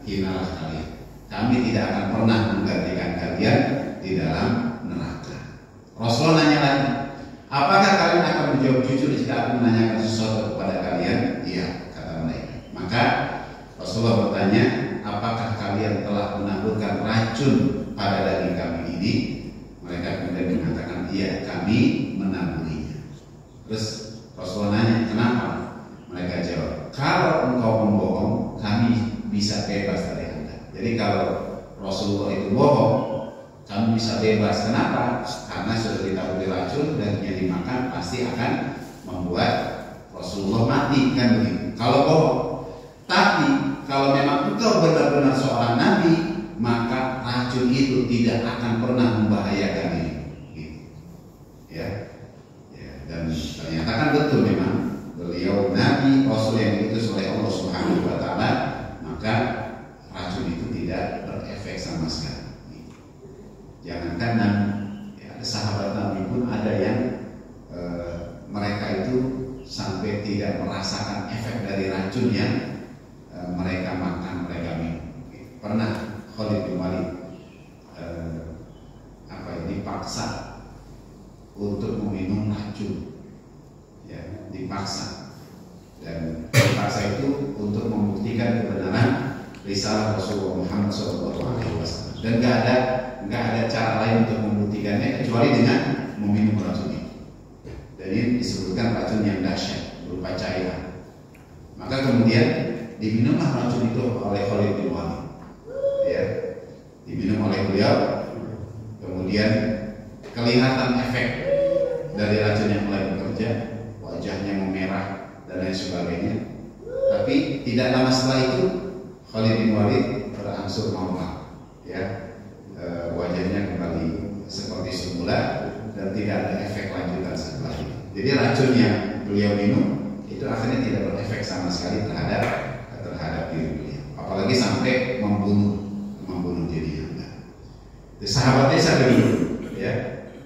Speaker 2: hinalah kalian. Kami tidak akan pernah menggantikan kalian di dalam neraka. Rasulullah nanya lagi, apakah kalian akan menjawab jujur jika aku menanyakan sesuatu kepada kalian? Iya, kata mereka. Maka Rasulullah bertanya, apakah kalian telah menaburkan racun pada daging kami ini? Mereka kemudian mengatakan, iya, kami menaburinya. Terus Rasulullah nanya, kenapa? Mereka jawab, kalau engkau membohong, kami bisa bebas dari Anda. Jadi kalau Rasulullah itu bohong, kami bisa bebas. Kenapa? Karena sudah ditaburi racun dan yang dimakan pasti akan membuat Rasulullah mati, kan begitu. Kalau bohong. Tapi kalau memang engkau benar-benar seorang nabi, maka racun itu tidak akan pernah membahayakan diri. Gitu. Ya. Dan ternyata kan betul memang Bahkan ya, sahabat Nabi pun ada yang mereka itu sampai tidak merasakan efek dari racun yang mereka makan, mereka minum. Pernah Khalid bin Walid dipaksa untuk meminum racun, ya, dipaksa, dan dipaksa itu untuk membuktikan kebenaran risalah Rasulullah Muhammad SAW. Dan nggak ada cara lain untuk membuktikannya kecuali dengan meminum racun itu. Dan ini disebutkan racun yang dahsyat berupa cairan. Maka kemudian diminumlah racun itu oleh Khalid bin Walid, ya, diminum oleh beliau. Kemudian kelihatan efek dari racun yang mulai bekerja, wajahnya memerah dan lain sebagainya. Tapi tidak lama setelah itu Khalid bin Walid berangsur normal, ya, wajahnya kembali seperti semula dan tidak ada efek lanjutan setelah itu. Jadi racun yang beliau minum itu akhirnya tidak berefek sama sekali terhadap diri beliau, apalagi sampai membunuh dirinya. Sahabatnya sampai dulu, ya.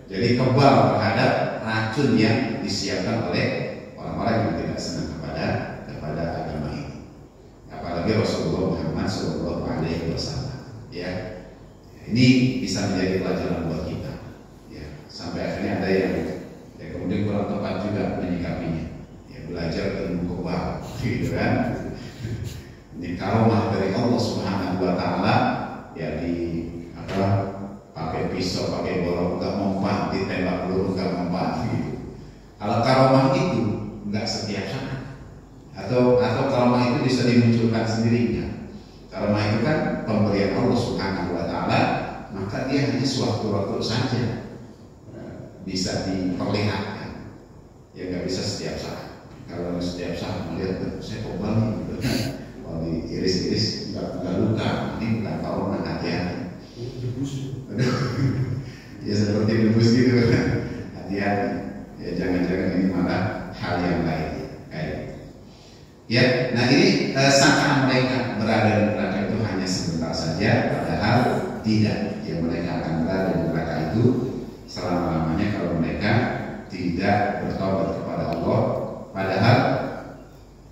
Speaker 2: Jadi kebal terhadap racun yang disiapkan oleh orang-orang yang tidak senang kepada agama ini. Apalagi Rasulullah Muhammad SAW, ya. Ini bisa menjadi pelajaran buat kita, ya. Sampai akhirnya ada yang kemudian kurang tepat juga menyikapinya, ya, belajar ilmu kebal, gitu kan. Ini karomah dari Allah Subhanahu Wa Taala, ya, pakai pisau, pakai golok nggak mempan, ditembak peluru nggak mempan, gitu. Kalau karomah itu nggak setiap saat, atau karomah itu bisa dimunculkan sendirinya. Karomah itu kan pemberian Allah Subhanahu Wa Taala, maka dia hanya sewaktu-waktu saja bisa diperlihatkan, ya, nggak bisa setiap saat. Kalau setiap saat melihat saya kobal, gitu kan, kalau diiris-iris nggak luka, ini bukan karomah, hati-hati. Ya seperti debus gitu kan, hati-hati, ya, jangan-jangan ini malah hal yang lain, kayak, ya. Nah, ini sangkaan mereka berada di neraka itu hanya sebentar saja, padahal tidak, ya, mereka akan berada di neraka itu selama-lamanya kalau mereka tidak bertobat kepada Allah. Padahal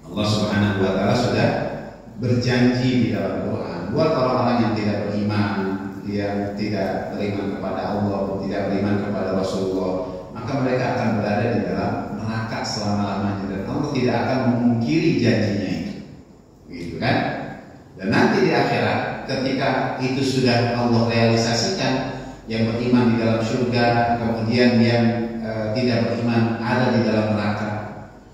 Speaker 2: Allah Subhanahu Wa Taala sudah berjanji di dalam Quran buat orang-orang yang tidak beriman, yang tidak beriman kepada Allah, tidak beriman kepada Rasulullah, maka mereka akan berada di dalam neraka selama-lamanya, dan Allah tidak akan memungkiri janjinya itu, gitu kan? Dan nanti di akhirat, ketika itu sudah Allah realisasikan, yang beriman di dalam surga, kemudian yang tidak beriman ada di dalam neraka,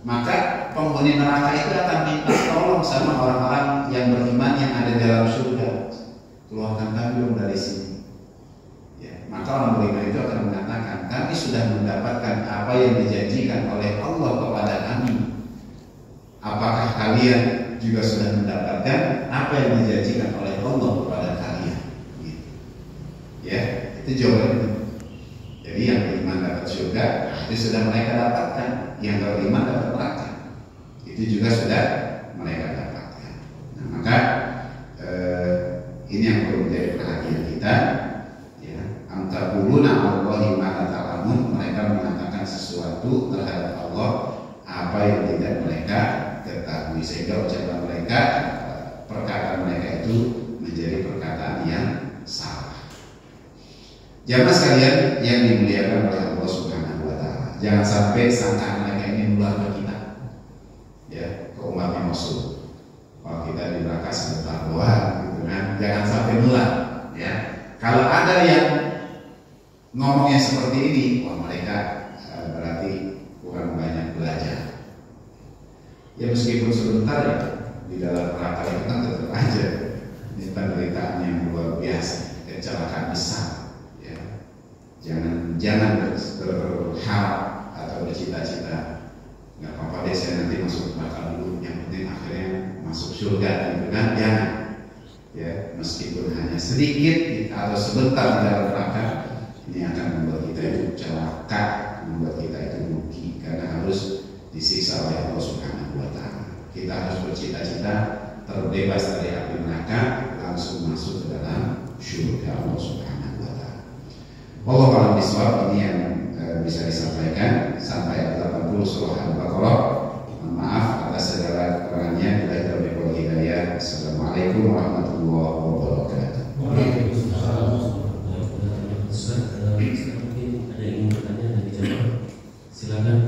Speaker 2: maka penghuni neraka itu akan minta tolong sama orang-orang yang beriman yang ada di dalam surga. Keluarkan kami dong dari sini, ya. Maka orang beriman itu akan mengatakan, kami sudah mendapatkan apa yang dijanjikan oleh Allah kepada kami. Apakah kalian juga sudah mendapatkan apa yang dijanjikan oleh Allah kepada kalian? Gitu. Ya, itu jawabannya. Jadi yang beriman dapat surga, itu sudah mereka dapatkan. Yang beriman dapat neraka, itu juga sudah mereka dapatkan. Nah, maka ini yang perlu menjadi perhatian kita, ya. Antaquluna 'alallahi ma la ta'lamun, mereka mengatakan sesuatu terhadap Allah apa yang tidak mereka ketahui, sehingga ucapan mereka, perkataan mereka itu menjadi perkataan yang salah. Jamaah sekalian yang dimuliakan oleh Allah Subhanahu Wa Taala, jangan sampai sangkaan mereka ini menular ke kita, ya, ke umatnya Rasul. Kalau kita di neraka sebentar doang, gitu kan, jangan sampai nular, ya. Kalau ada yang ngomongnya seperti ini, wah, mereka berarti kurang banyak belajar. Ya, meskipun sebentar, ya, di dalam neraka itu kan tetap aja ini penderitaan yang luar biasa, kecelakaan besar, ya. Jangan berharap atau bercita-cita, nggak apa-apa deh, saya nanti masuk neraka dulu, yang penting akhirnya masuk surga, gitu kan. Jangan, ya, meskipun hanya sedikit atau sebentar di dalam neraka, ini akan membuat kita itu celaka, membuat kita itu rugi, karena harus disiksa oleh Allah Subhanahu Wa Taala. Kita harus bercita-cita terbebas dari api neraka, langsung masuk ke dalam surga Allah Subhanahu Wa Taala. bisawab ini yang bisa disampaikan sampai 80 surah Al-Baqarah. Maaf atas segala kekurangannya. Bila taufiq wal hidayah. Assalamualaikum warahmatullahi wabarakatuh.
Speaker 1: Waalaikumsalam. Ustaz, mungkin ada yang ingin bertanya dan dijawab. Silakan.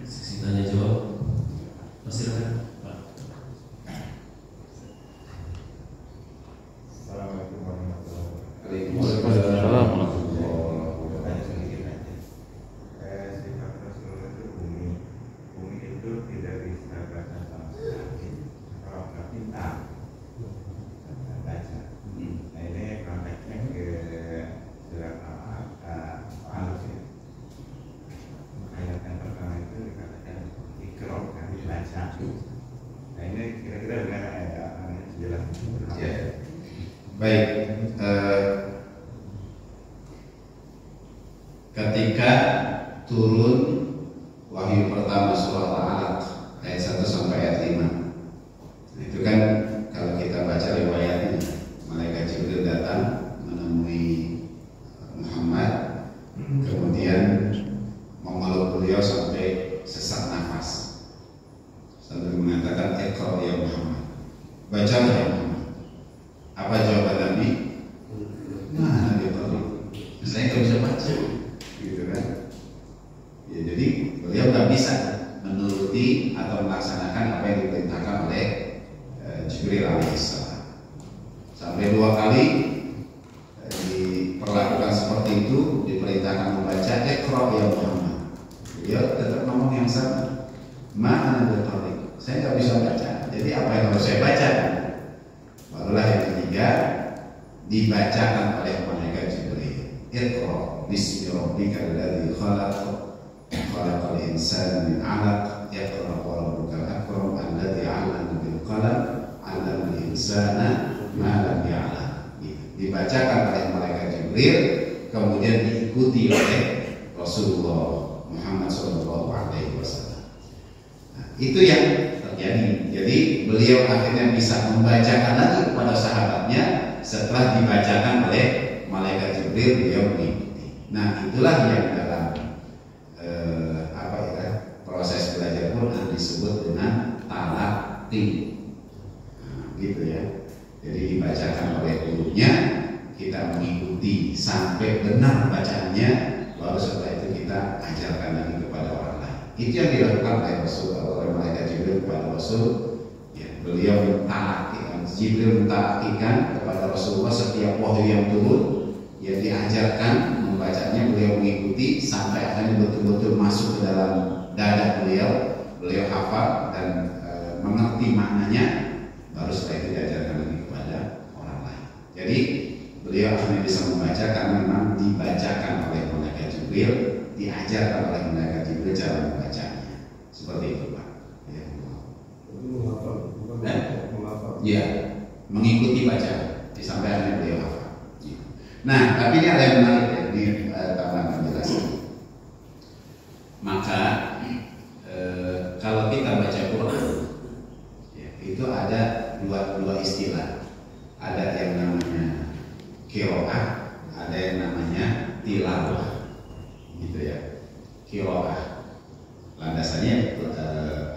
Speaker 1: Sesi tanya jawab. Silakan, Pak.
Speaker 4: Assalamualaikum warahmatullahi wabarakatuh.
Speaker 2: Waalaikumsalam.
Speaker 4: Sifat Rasulullah itu bumi itu tidak bisa baca sama sekali. Kalau nggak pintar baca. Nah ini konteksnya ke surat Al-Alaq ya. Ayat yang pertama itu dikatakan ikra kan dibaca. Nah ini kira-kira bagaimana ya? Jelas.
Speaker 2: Ya. Baik. Ketika turun wahyu pertama surah Al-Alaq ayat 1 sampai ayat 5. Nah, itu kan kalau kita baca riwayatnya, malaikat Jibril datang menemui Muhammad, kemudian memeluk beliau sampai sesak nafas, sambil mengatakan iqra ya Muhammad, bacalah ya Muhammad. Apa jawaban Nabi? Nah, Nabi tahu, saya nggak bisa baca, gitu kan? Ya, jadi beliau nggak bisa menuruti atau melaksanakan apa yang diperintahkan oleh Jibril alaihissalam. Sampai 2 kali diperlakukan seperti itu, diperintahkan membaca iqra ya Muhammad. Beliau tetap ngomong yang sama. Ma'ana biqari. Saya nggak bisa baca. Jadi apa yang harus saya baca? Barulah yang ketiga dibacakan oleh malaikat Jibril. Iqra bismi rabbikal ladzi khalaq. Khalaqal insana min 'alaq. Iqra wa rabbukal akram alladzi 'allama bil qalam. 'allamal insana ma lam ya'lam. Dibacakan oleh malaikat Jibril, kemudian diikuti oleh Rasulullah Muhammad SAW. Nah, itu yang terjadi. Jadi beliau akhirnya bisa membacakan lagi kepada sahabatnya setelah dibacakan oleh malaikat Jibril, beliau mengikuti. Nah, itulah yang dalam proses belajar Quran disebut dengan talaqi. Nah, gitu ya. Jadi dibacakan oleh gurunya, kita mengikuti sampai benar bacaannya, baru setelah itu kita ajarkan lagi kepada orang lain. Itu yang dilakukan oleh Rasul, oleh malaikat Jibril kepada Rasul. Ya, beliau mentalaqi, Jibril mentalaqkan kepada Rasulullah setiap wahyu yang turun, ya diajarkan membacanya, beliau mengikuti sampai akhirnya betul-betul masuk ke dalam dada beliau, beliau hafal dan mengerti maknanya, baru setelah itu diajarkan lagi kepada orang lain. Jadi beliau akhirnya bisa membaca karena memang dibacakan oleh malaikat Jibril, diajarkan oleh malaikat Jibril cara membacanya. Seperti itu, Pak. Ya. Ya, mengikuti bacaan sampai akhirnya beliau hafal. Nah, tapi ini ada yang menarik ya, ini tambahan penjelasan. Maka kalau kita baca Quran, ya, itu ada dua istilah. Ada yang namanya qiraah, ada yang namanya tilawah, gitu ya. Qiraah landasannya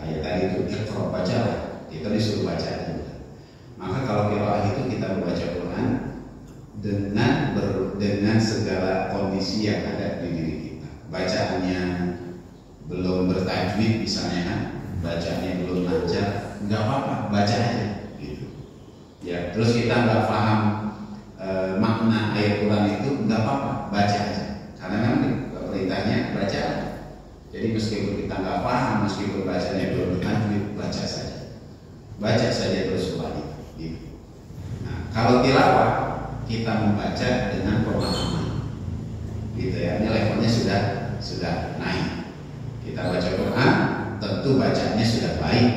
Speaker 2: ayat tadi itu iqra, bacalah, kita disuruh baca juga. Maka kalau qiraah itu kita membaca Quran dengan segala kondisi yang ada di diri kita. Bacaannya belum bertajwid misalnya, bacaannya belum lancar, nggak apa-apa, baca aja gitu. Ya, terus kita nggak paham makna ayat Quran itu, nggak apa-apa, baca aja. Karena memang perintahnya baca. Jadi meskipun kita nggak paham, meskipun bacanya belum bertajwid, baca saja. Baca saja terus ulangi. Gitu. Nah, kalau tilawah kita membaca dengan pemahaman, gitu ya. Ini levelnya sudah naik. Kita baca Quran, tentu bacanya sudah baik,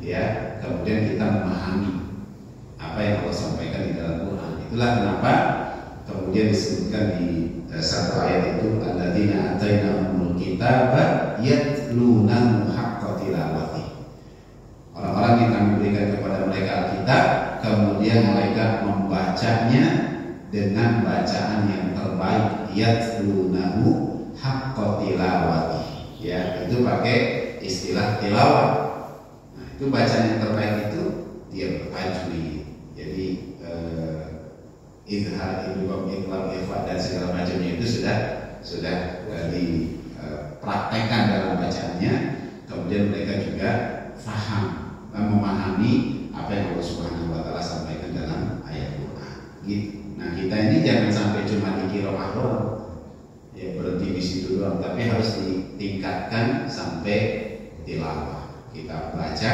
Speaker 2: ya. Kemudian kita memahami apa yang Allah sampaikan di dalam Quran. Itulah kenapa kemudian disebutkan di satu ayat itu, alladzina atainahumul kitaba yatlunahu haqqa tilawati. Orang-orang yang kami berikan kepada mereka Alkitab, kemudian mereka membacanya dengan bacaan yang terbaik, yatlunahu haqqa tilawati. Ya, itu pakai istilah tilawah. Nah, itu bacaan yang terbaik itu dia bertajwid. Jadi izhar, idgham, iqlab, ikhfa dan segala macamnya itu sudah dipraktekkan dalam bacaannya. Kemudian mereka juga faham dan memahami apa yang Allah Subhanahu wa taala sampaikan dalam ayat Quran. Gitu. Nah, kita ini jangan sampai cuma di qiraah doang. Ya, berhenti di situ doang, tapi harus ditingkatkan sampai tilawah. Kita baca,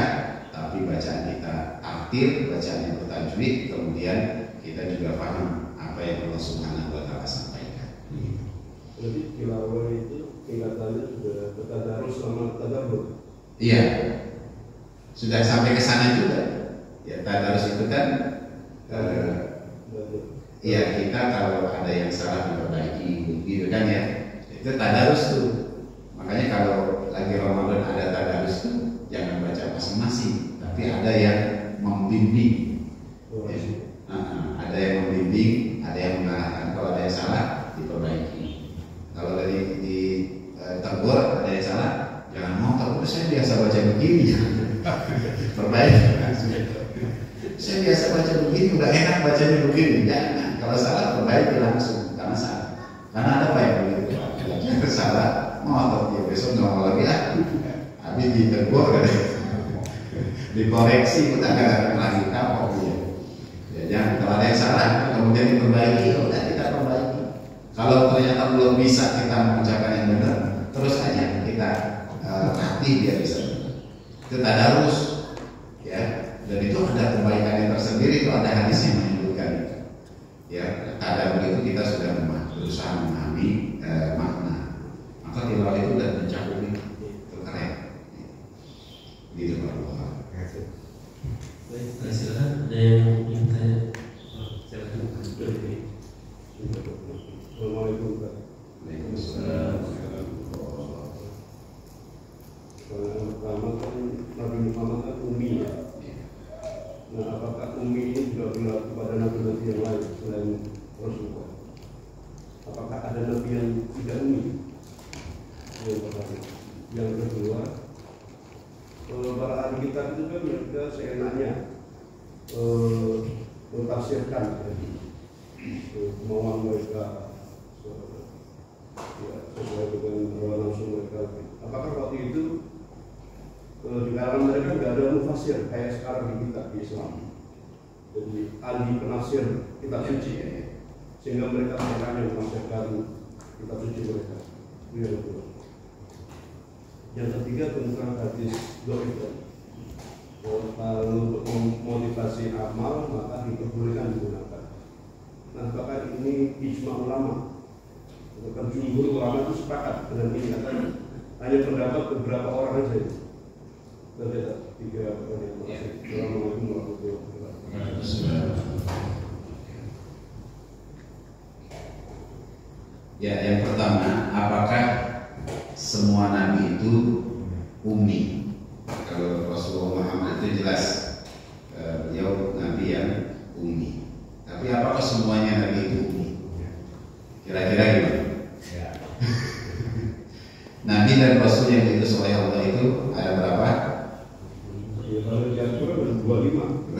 Speaker 2: tapi bacaan kita tartil, bacaan yang bertajwid, kemudian kita juga paham apa yang Allah Subhanahu wa taala sampaikan.
Speaker 5: Jadi tilawah itu tingkatannya sudah bertadarus sama tadabbur.
Speaker 2: Iya. Sudah sampai ke sana juga. Ya, tadarus itu kan iya, kita kalau ada yang salah diperbaiki gitu kan ya. Itu tadarus tuh. Makanya kalau lagi Ramadan ada tadarus tuh jangan baca masing-masing, tapi ada yang membimbing. Ya. Ada yang membimbing, ada yang mengarahkan. Kalau ada yang salah diperbaiki. Kalau dari ditegur ada yang salah, jangan ngotot. Saya biasa baca begini. Perbaiki. Saya biasa baca begini, udah enak bacanya begini. Jangan. Kalau salah perbaiki langsung karena salah. Karena ada apa yang begitu? Salah, ngotot ya besok nggak mau lagi lah. Habis ditegur kan, dikoreksi kita nggak akan lagi kapok ya. Ya jangan. Kalau ada yang salah kemudian diperbaiki, udah kita perbaiki. Kalau ternyata belum bisa kita mengucapkan yang benar, terus aja kita latih biar bisa benar. Itu tadarus ya. Dan itu ada kebaikannya tersendiri, itu ada hadis yang menyebutkan itu. Ya, tadarus itu kita sudah berusaha memahami makna. Maka tilawah itu sudah mencakup itu keren. Gitu Pak.
Speaker 1: Baik, silakan. Ada yang ingin tanya? Silakan.
Speaker 5: Assalamualaikum.
Speaker 2: Waalaikumsalam.
Speaker 5: Yang pertama kan Nabi Muhammad kan ummi ya. Nah, apakah ummi ini juga berlaku pada nabi-nabi yang lain selain Rasulullah? Apakah ada nabi yang tidak ummi? Yang pertama. Yang kedua, para ahli kitab itu kan mereka seenaknya mentafsirkan kemauan mereka sesuai dengan hawa nafsu mereka. Apakah waktu itu di kalangan mereka tidak ada mufassir kayak sekarang di kitab di Islam? Jadi ahli penafsir kitab suci, sehingga mereka hanya menafsirkan kitab suci mereka. Yang ketiga tentang hadis dhaif. Kalau untuk memotivasi amal maka diperbolehkan digunakan. Nah, apakah ini ijma ulama? Bukan jumhur ulama itu sepakat dengan ini, katanya hanya pendapat beberapa orang saja. Ada tiga pertanyaan. Assalamualaikum warahmatullahi wabarakatuh.
Speaker 2: Ya, yang pertama, apakah semua nabi itu ummi? Kalau Rasulullah Muhammad itu jelas beliau nabi yang ummi. Tapi apakah semuanya nabi itu ummi? Kira-kira gimana? Ya. Nabi dan Rasul yang diutus oleh Allah itu ada berapa?
Speaker 5: Ya, kalau yang ada 25.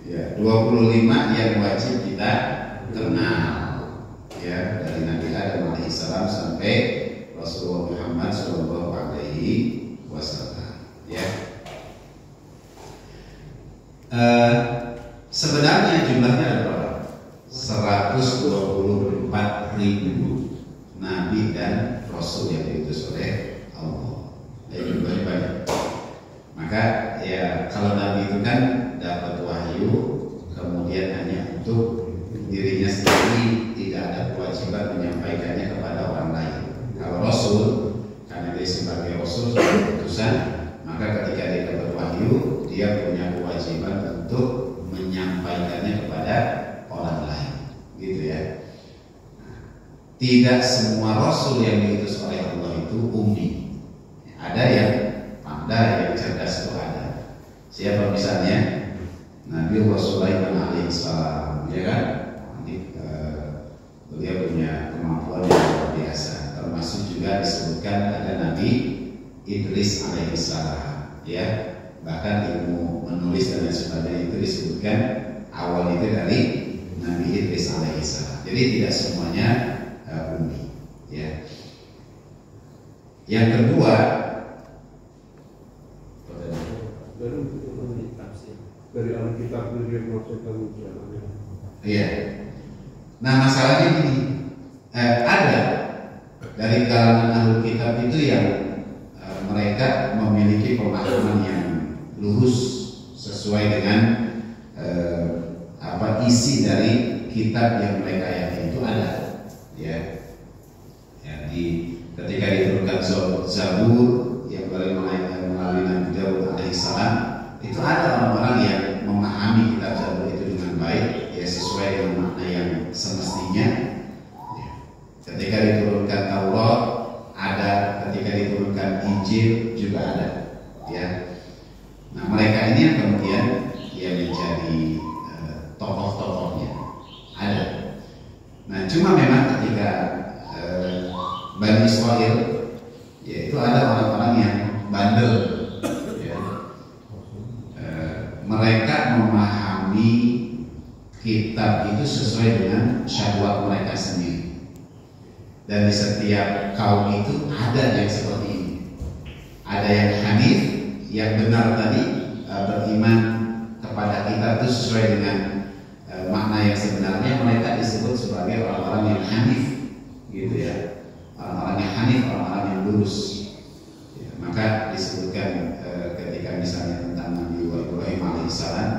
Speaker 2: Ya, 25 yang wajib kita kenal. Ya, dari Nabi Adam alaihissalam sampai Rasulullah Muhammad sallallahu alaihi wasallam. Ya. Sebenarnya jumlahnya ada berapa? 124.000 Nabi dan Rasul yang diutus oleh Allah. Jumlahnya banyak. Maka ya kalau Nabi itu kan dapat wahyu, kemudian hanya untuk dirinya sendiri, tidak ada kewajiban menyampaikannya kepada orang lain. Kalau Rasul, karena dia sebagai Rasul sebagai utusan, maka ketika dia dapat wahyu, dia punya kewajiban untuk menyampaikannya kepada orang lain, gitu ya. Tidak semua Rasul yang diutus oleh Allah itu ummi. Ada yang pandai, yang cerdas itu ada. Siapa misalnya? Nabi Sulaiman alaihissalam, ya kan? Beliau punya kemampuan yang luar biasa. Termasuk juga disebutkan ada Nabi Idris alaihissalam, ya. Bahkan ilmu menulis dan lain sebagainya itu disebutkan awal itu dari Nabi Idris alaihissalam. Jadi tidak semuanya ummi, ya. Yang kedua,
Speaker 5: dari Alkitab beliau maksudkan jalannya.
Speaker 2: iya. Nah masalahnya ini ada dari kalangan ahli kitab itu yang mereka memiliki pemahaman yang lurus sesuai dengan isi dari kitab yang mereka yakini itu ada, ya. Ketika diturunkan Zabur yang melalui Nabi Daud alaihissalam, itu ada orang-orang yang memahami kitab Zabur itu dengan baik, ya, sesuai dengan makna yang semestinya. Ketika diturunkan Taurat ada, ketika diturunkan Injil juga ada, ya. Nah mereka ini yang kemudian yang menjadi tokoh-tokohnya ada. Nah cuma memang ketika Bani Israel, yaitu ada orang-orang yang bandel, ya. Mereka memahami kitab itu sesuai dengan syahwat mereka sendiri. Dan di setiap kaum itu ada yang seperti ini. Ada yang hanif, yang benar tadi, beriman kepada kitab itu sesuai dengan makna yang sebenarnya. Mereka disebut sebagai orang-orang yang hanif, gitu ya. Orang-orang yang hanif, orang-orang yang lurus, ya. Maka disebutkan ketika misalnya tentang Nabi Ibrahim alaihissalam,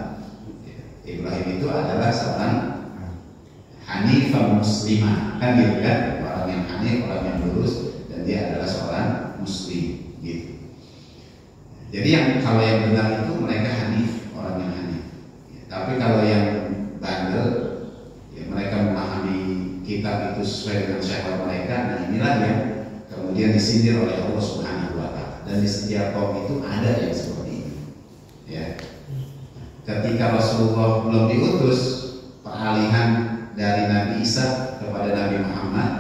Speaker 2: ya, Ibrahim itu adalah seorang hanifah muslimah, kan gitu kan, orang yang hanif, orang yang lurus, dan dia adalah seorang muslim, gitu. Jadi kalau yang benar itu mereka hanif, orang yang hanif, ya. Tapi kalau yang bandel, ya mereka memahami kitab itu sesuai dengan syahwat mereka. Nah inilah yang kemudian disindir oleh Allah Subhanahu wa Ta'ala. Dan di setiap kaum itu ada yang seperti ini, ya. Ketika Rasulullah belum diutus, peralihan dari Nabi Isa kepada Nabi Muhammad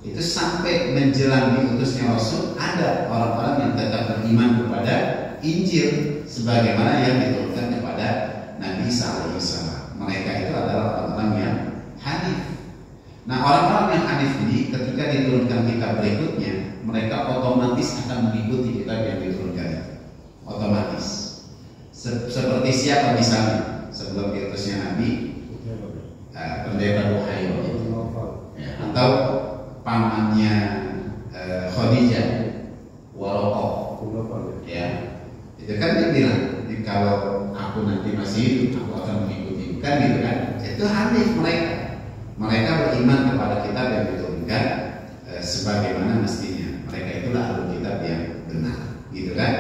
Speaker 2: itu sampai menjelang diutusnya Rasul, ada orang-orang yang tetap beriman kepada Injil sebagaimana yang diturunkan kepada Nabi Isa alaihissalam. Mereka itu adalah orang-orang yang hanif. Nah orang-orang yang hanif ini ketika diturunkan kitab berikutnya, mereka otomatis akan mengikuti kitab yang diturunkan itu. Otomatis. Seperti siapa misalnya sebelum diutusnya Nabi, pendeta Buhayo, ya, atau pamannya Khadijah, Warokoh, ya. Itu kan dia bilang, kalau aku nanti masih hidup, aku akan mengikuti, kan gitu kan? Itu hanif mereka. Mereka beriman kepada kitab yang diturunkan sebagaimana mestinya. Mereka itulah ahli kitab yang benar, gitu kan?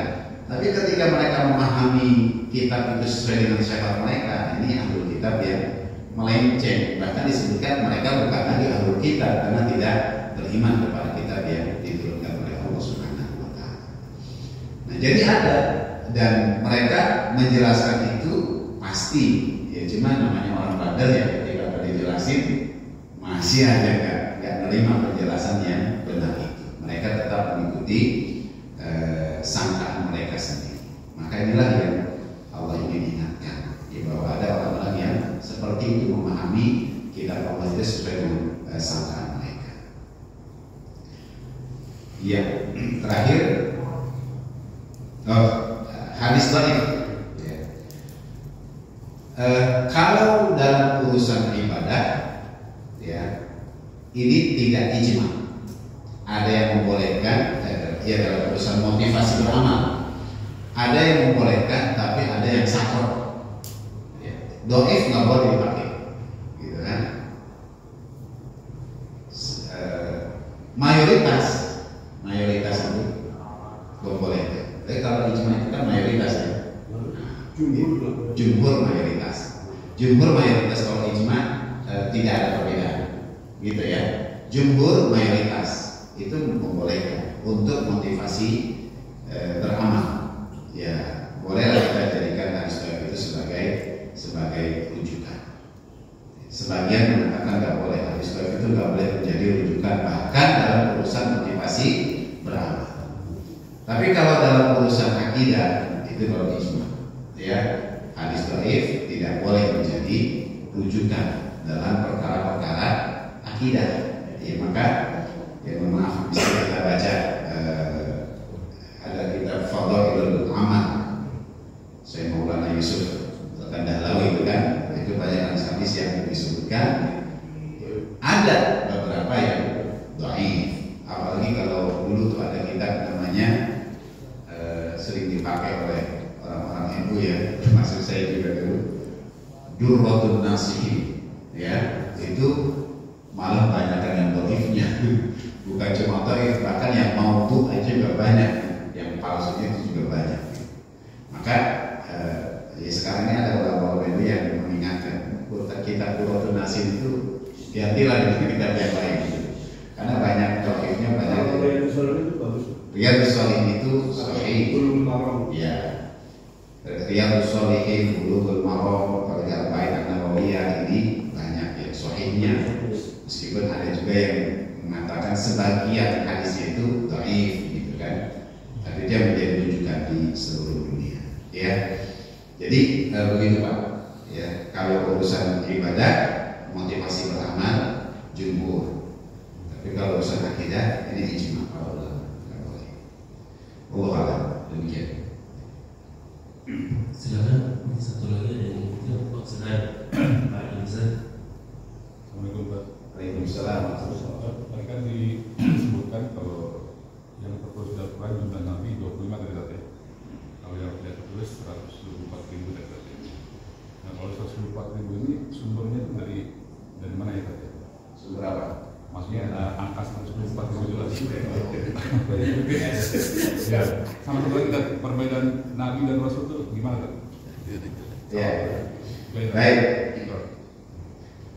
Speaker 2: Tapi ketika mereka memahami kitab itu sesuai dengan syahwat mereka, ini ahli kitab yang melenceng. Bahkan disebutkan mereka bukan lagi ahli kitab karena tidak beriman kepada kitab yang diturunkan oleh Allah Subhanahu wa Ta'ala. Nah, jadi ada, dan mereka menjelaskan itu pasti, ya cuma namanya orang bandel ya, ketika dijelasin masih aja nggak menerima penjelasan yang benar itu. Mereka tetap mengikuti sangkaan mereka sendiri. Maka inilah yang Allah ingin ingatkan, ya, bahwa ada orang-orang yang seperti itu memahami kitab Allah itu sesuai dengan sangkaan mereka. Ya, terakhir hadis dhaif. Ya. Kalau dalam urusan ibadah, ya, ini tidak ijma. Ada yang membolehkan, ya dalam urusan motivasi beramal. Ada yang membolehkan, tapi ada yang sakor. Ya. Dhaif nggak boleh dipakai, gitu kan? Mayoritas itu membolehkan. Tapi kalau ijma itu kan mayoritas ya. Jumhur mayoritas kalau ijma tidak ada perbedaan, gitu ya. Jumhur mayoritas itu membolehkan untuk motivasi beramal. Ya, bolehlah kita jadikan hadis dhaif itu sebagai rujukan. Sebagian mengatakan nggak boleh, hadis dhaif itu nggak Tapi kalau dalam urusan akidah itu baru ijma. Ya, hadis dhaif tidak boleh menjadi rujukan dalam perkara-perkara akidah. Ya, maka ya mohon maaf bisa kita baca ada kitab Fadhailul Amal Syekh Maulana Yusuf Al-Kandahlawi itu kan, itu banyak hadis yang disebutkan, ada beberapa yang dhaif. Apalagi kalau dulu tuh ada kitab namanya sering dipakai oleh orang-orang NU ya, termasuk saya juga dulu, Durratun Nasihin, ya, itu malah banyak yang dhaifnya. Bukan cuma dhaif, bahkan yang maudhu aja juga banyak, yang palsunya itu juga banyak. Maka ya sekarang ini ada ulama-ulama NU yang mengingatkan kitab Durratun Nasihin itu gantilah dengan kitab yang lain gitu. Karena banyak dhaifnya, banyak. Riyadhus Shalihin itu sahih. Ya. Riyadhus Shalihin, Bulughul Maram, Al-Arba'in An-Nawawiyah ini banyak yang sahihnya. Meskipun ada juga yang mengatakan sebagian hadisnya itu dhaif gitu kan. Tapi dia menjadi rujukan di seluruh dunia. Ya. Jadi begitu Pak. Ya, kalau urusan ibadah, motivasi beramal jumhur. Tapi kalau urusan akidah ini ijma para ulama. Allah alam, demikian.
Speaker 1: Silakan satu lagi ada yang mungkin Pak Senar, Pak Ilzam.
Speaker 6: Assalamualaikum Pak.
Speaker 2: Waalaikumsalam.
Speaker 6: Tadi kan disebutkan kalau yang tertulis dalam Quran jumlah Nabi 25 dari tadi. Kalau yang tidak tertulis 124.000 dari tadi. Nah kalau 124.000 ini sumbernya itu dari mana ya tadi?
Speaker 2: Sumber apa?
Speaker 6: Maksudnya angka 124.000 jelas. Ya, sama satu lagi tadi, perbedaan Nabi dan Rasul itu gimana tadi?
Speaker 2: Ya. Baik.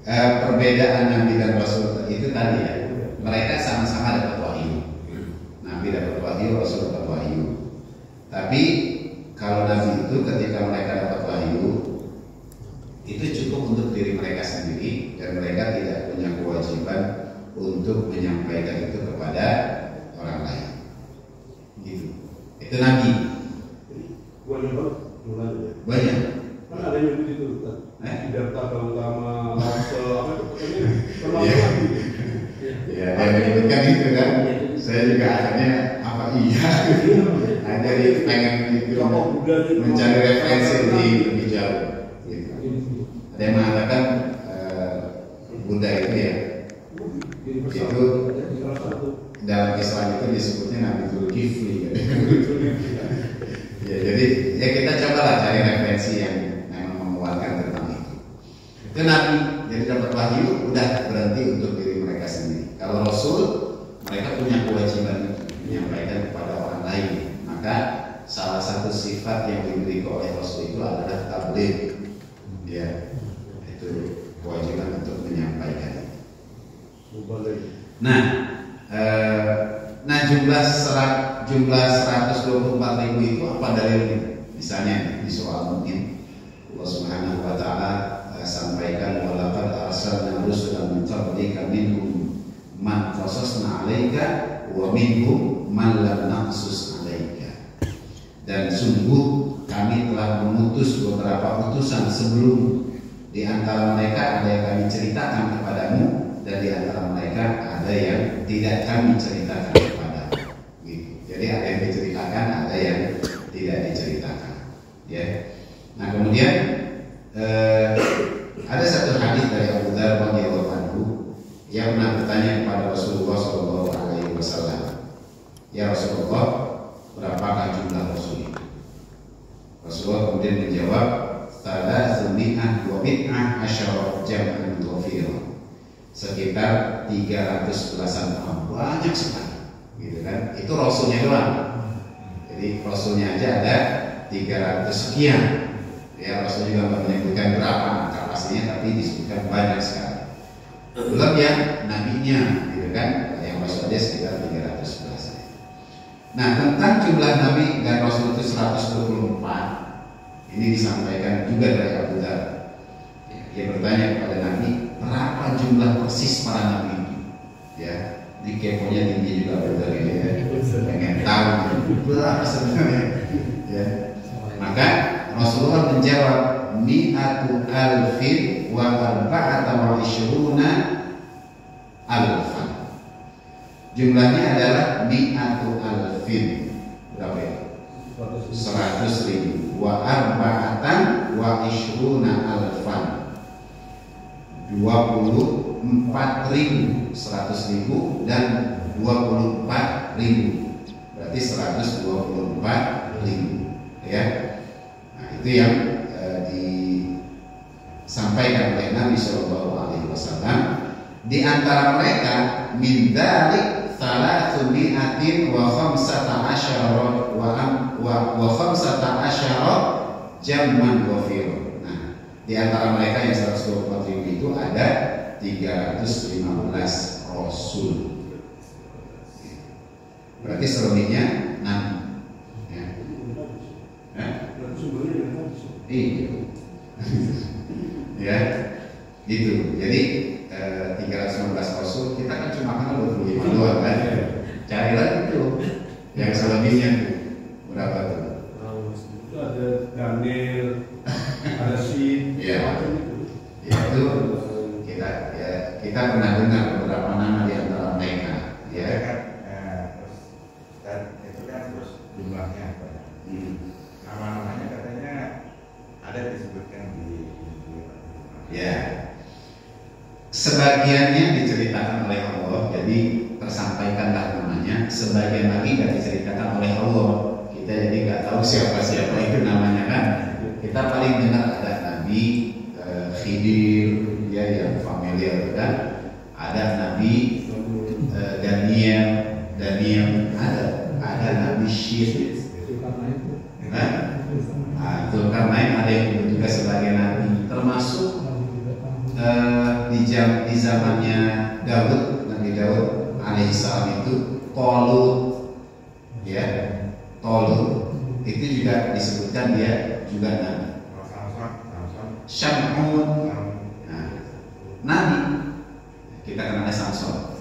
Speaker 2: Perbedaan Nabi dan Rasul itu tadi ya, mereka sama-sama dapat wahyu. Nabi dapat wahyu, Rasul dapat wahyu. Tapi kalau Nabi itu ketika mereka dapat wahyu, itu cukup untuk diri mereka sendiri dan mereka tidak punya kewajiban untuk menyampaikan itu kepada orang lain. Gitu. Itu Nabi. Banyak.
Speaker 5: Kan ada yang begitu kan. Tidak tahu utama apa itu
Speaker 2: Ya, dia menyebutkan itu kan. Saya juga akhirnya apa iya. Hanya pengen itu mencari referensi lebih jauh. Gitu. Ada yang mengatakan Buddha itu ya, itu dalam Islam itu disebutnya Nabi Zulkifli. Ya, jadi ya kita cobalah cari referensi yang memang menguatkan tentang itu. Itu Nabi, jadi dapat wahyu udah berhenti untuk diri mereka sendiri. Kalau Rasul, mereka punya kewajiban menyampaikan kepada orang lain. Maka salah satu sifat yang dimiliki oleh Rasul itu adalah tabligh. Ya, itu kewajiban untuk menyampaikan. Nah jumlah 124.000 itu apa dalilnya? Misalnya di soal mungkin Allah Subhanahu wa taala sampaikan walaqad arsalna rusulan min qablika minhum man qasasna 'alaika wa minhum man lam naqsus 'alaika. Dan sungguh kami telah mengutus beberapa utusan sebelum, di antara mereka ada yang kami ceritakan kepadamu dan di antara mereka ada yang tidak kami ceritakan kepadamu. Gitu. Jadi ada yang diceritakan, ada yang tidak diceritakan. Ya. Nah kemudian ada satu hadis dari Abu Dzar radhiyallahu anhu yang pernah bertanya kepada Rasulullah SAW, ya Rasulullah, berapakah jumlah Rasul itu? Rasulullah kemudian menjawab, Salasummi'ah wa bid'ah asyara jam'an dhafira, sekitar 300 belasan orang, banyak sekali, gitu kan? Itu Rasulnya doang. Jadi Rasulnya aja ada 300 sekian. Ya Rasul juga nggak menyebutkan berapa angka pastinya, tapi disebutkan banyak sekali. Belum yang nabinya, gitu kan? Yang Rasul aja sekitar 300 belasan. Nah tentang jumlah nabi dan Rasul itu 124, ini disampaikan juga dari Abu Dzar. Dia bertanya kepada Nabi, berapa jumlah persis para nabi itu? Ya, Ini keponya tinggi juga betul ini ya. Pengen tahu itu apa sebenarnya. Ya. Maka Rasulullah menjawab mi'atu alfin wa arba'ata wa ishruna alfan. Jumlahnya adalah mi'atu alfin. Berapa ya? 100.000 wa arba'atan wa ishruna alfan. 24.000, 100.000 dan 24.000, berarti 124.000 ya. Nah itu yang disampaikan oleh Nabi Shallallahu Alaihi Wasallam. Di antara mereka min dzalik 300 wa 15 jamman wafir. Di antara mereka yang 124.000 itu ada 315 Rasul. Berarti selebihnya 6 ya. Iya. Ya, gitu. Jadi 315 Rasul, kita kan cuma kenal 25 doang kan. Cari lagi tuh yang selebihnya tuh berapa tuh?
Speaker 5: Itu ada Daniel, ada Sid,
Speaker 2: ya. Itu kita pernah dengar beberapa nama di antara mereka, ya.
Speaker 4: Dan itu kan terus jumlahnya banyak. Nama-namanya katanya ada disebutkan di
Speaker 2: ya. Sebagiannya diceritakan oleh Allah, jadi tersampaikanlah namanya. Sebagian lagi tidak diceritakan oleh Allah. Kita jadi nggak tahu siapa-siapa itu namanya kan. Kita paling dengar ada Nabi Khidir, ya yang familiar kan. Ada Nabi Daniel, ada Nabi Syed. Zulkarnain ada yang disebut juga sebagai Nabi, termasuk di zamannya Nabi Daud alaihissalam itu Tolut, ya Tolut itu juga disebutkan dia juga Nabi. Syam'un, Nabi kita kenalnya Samson.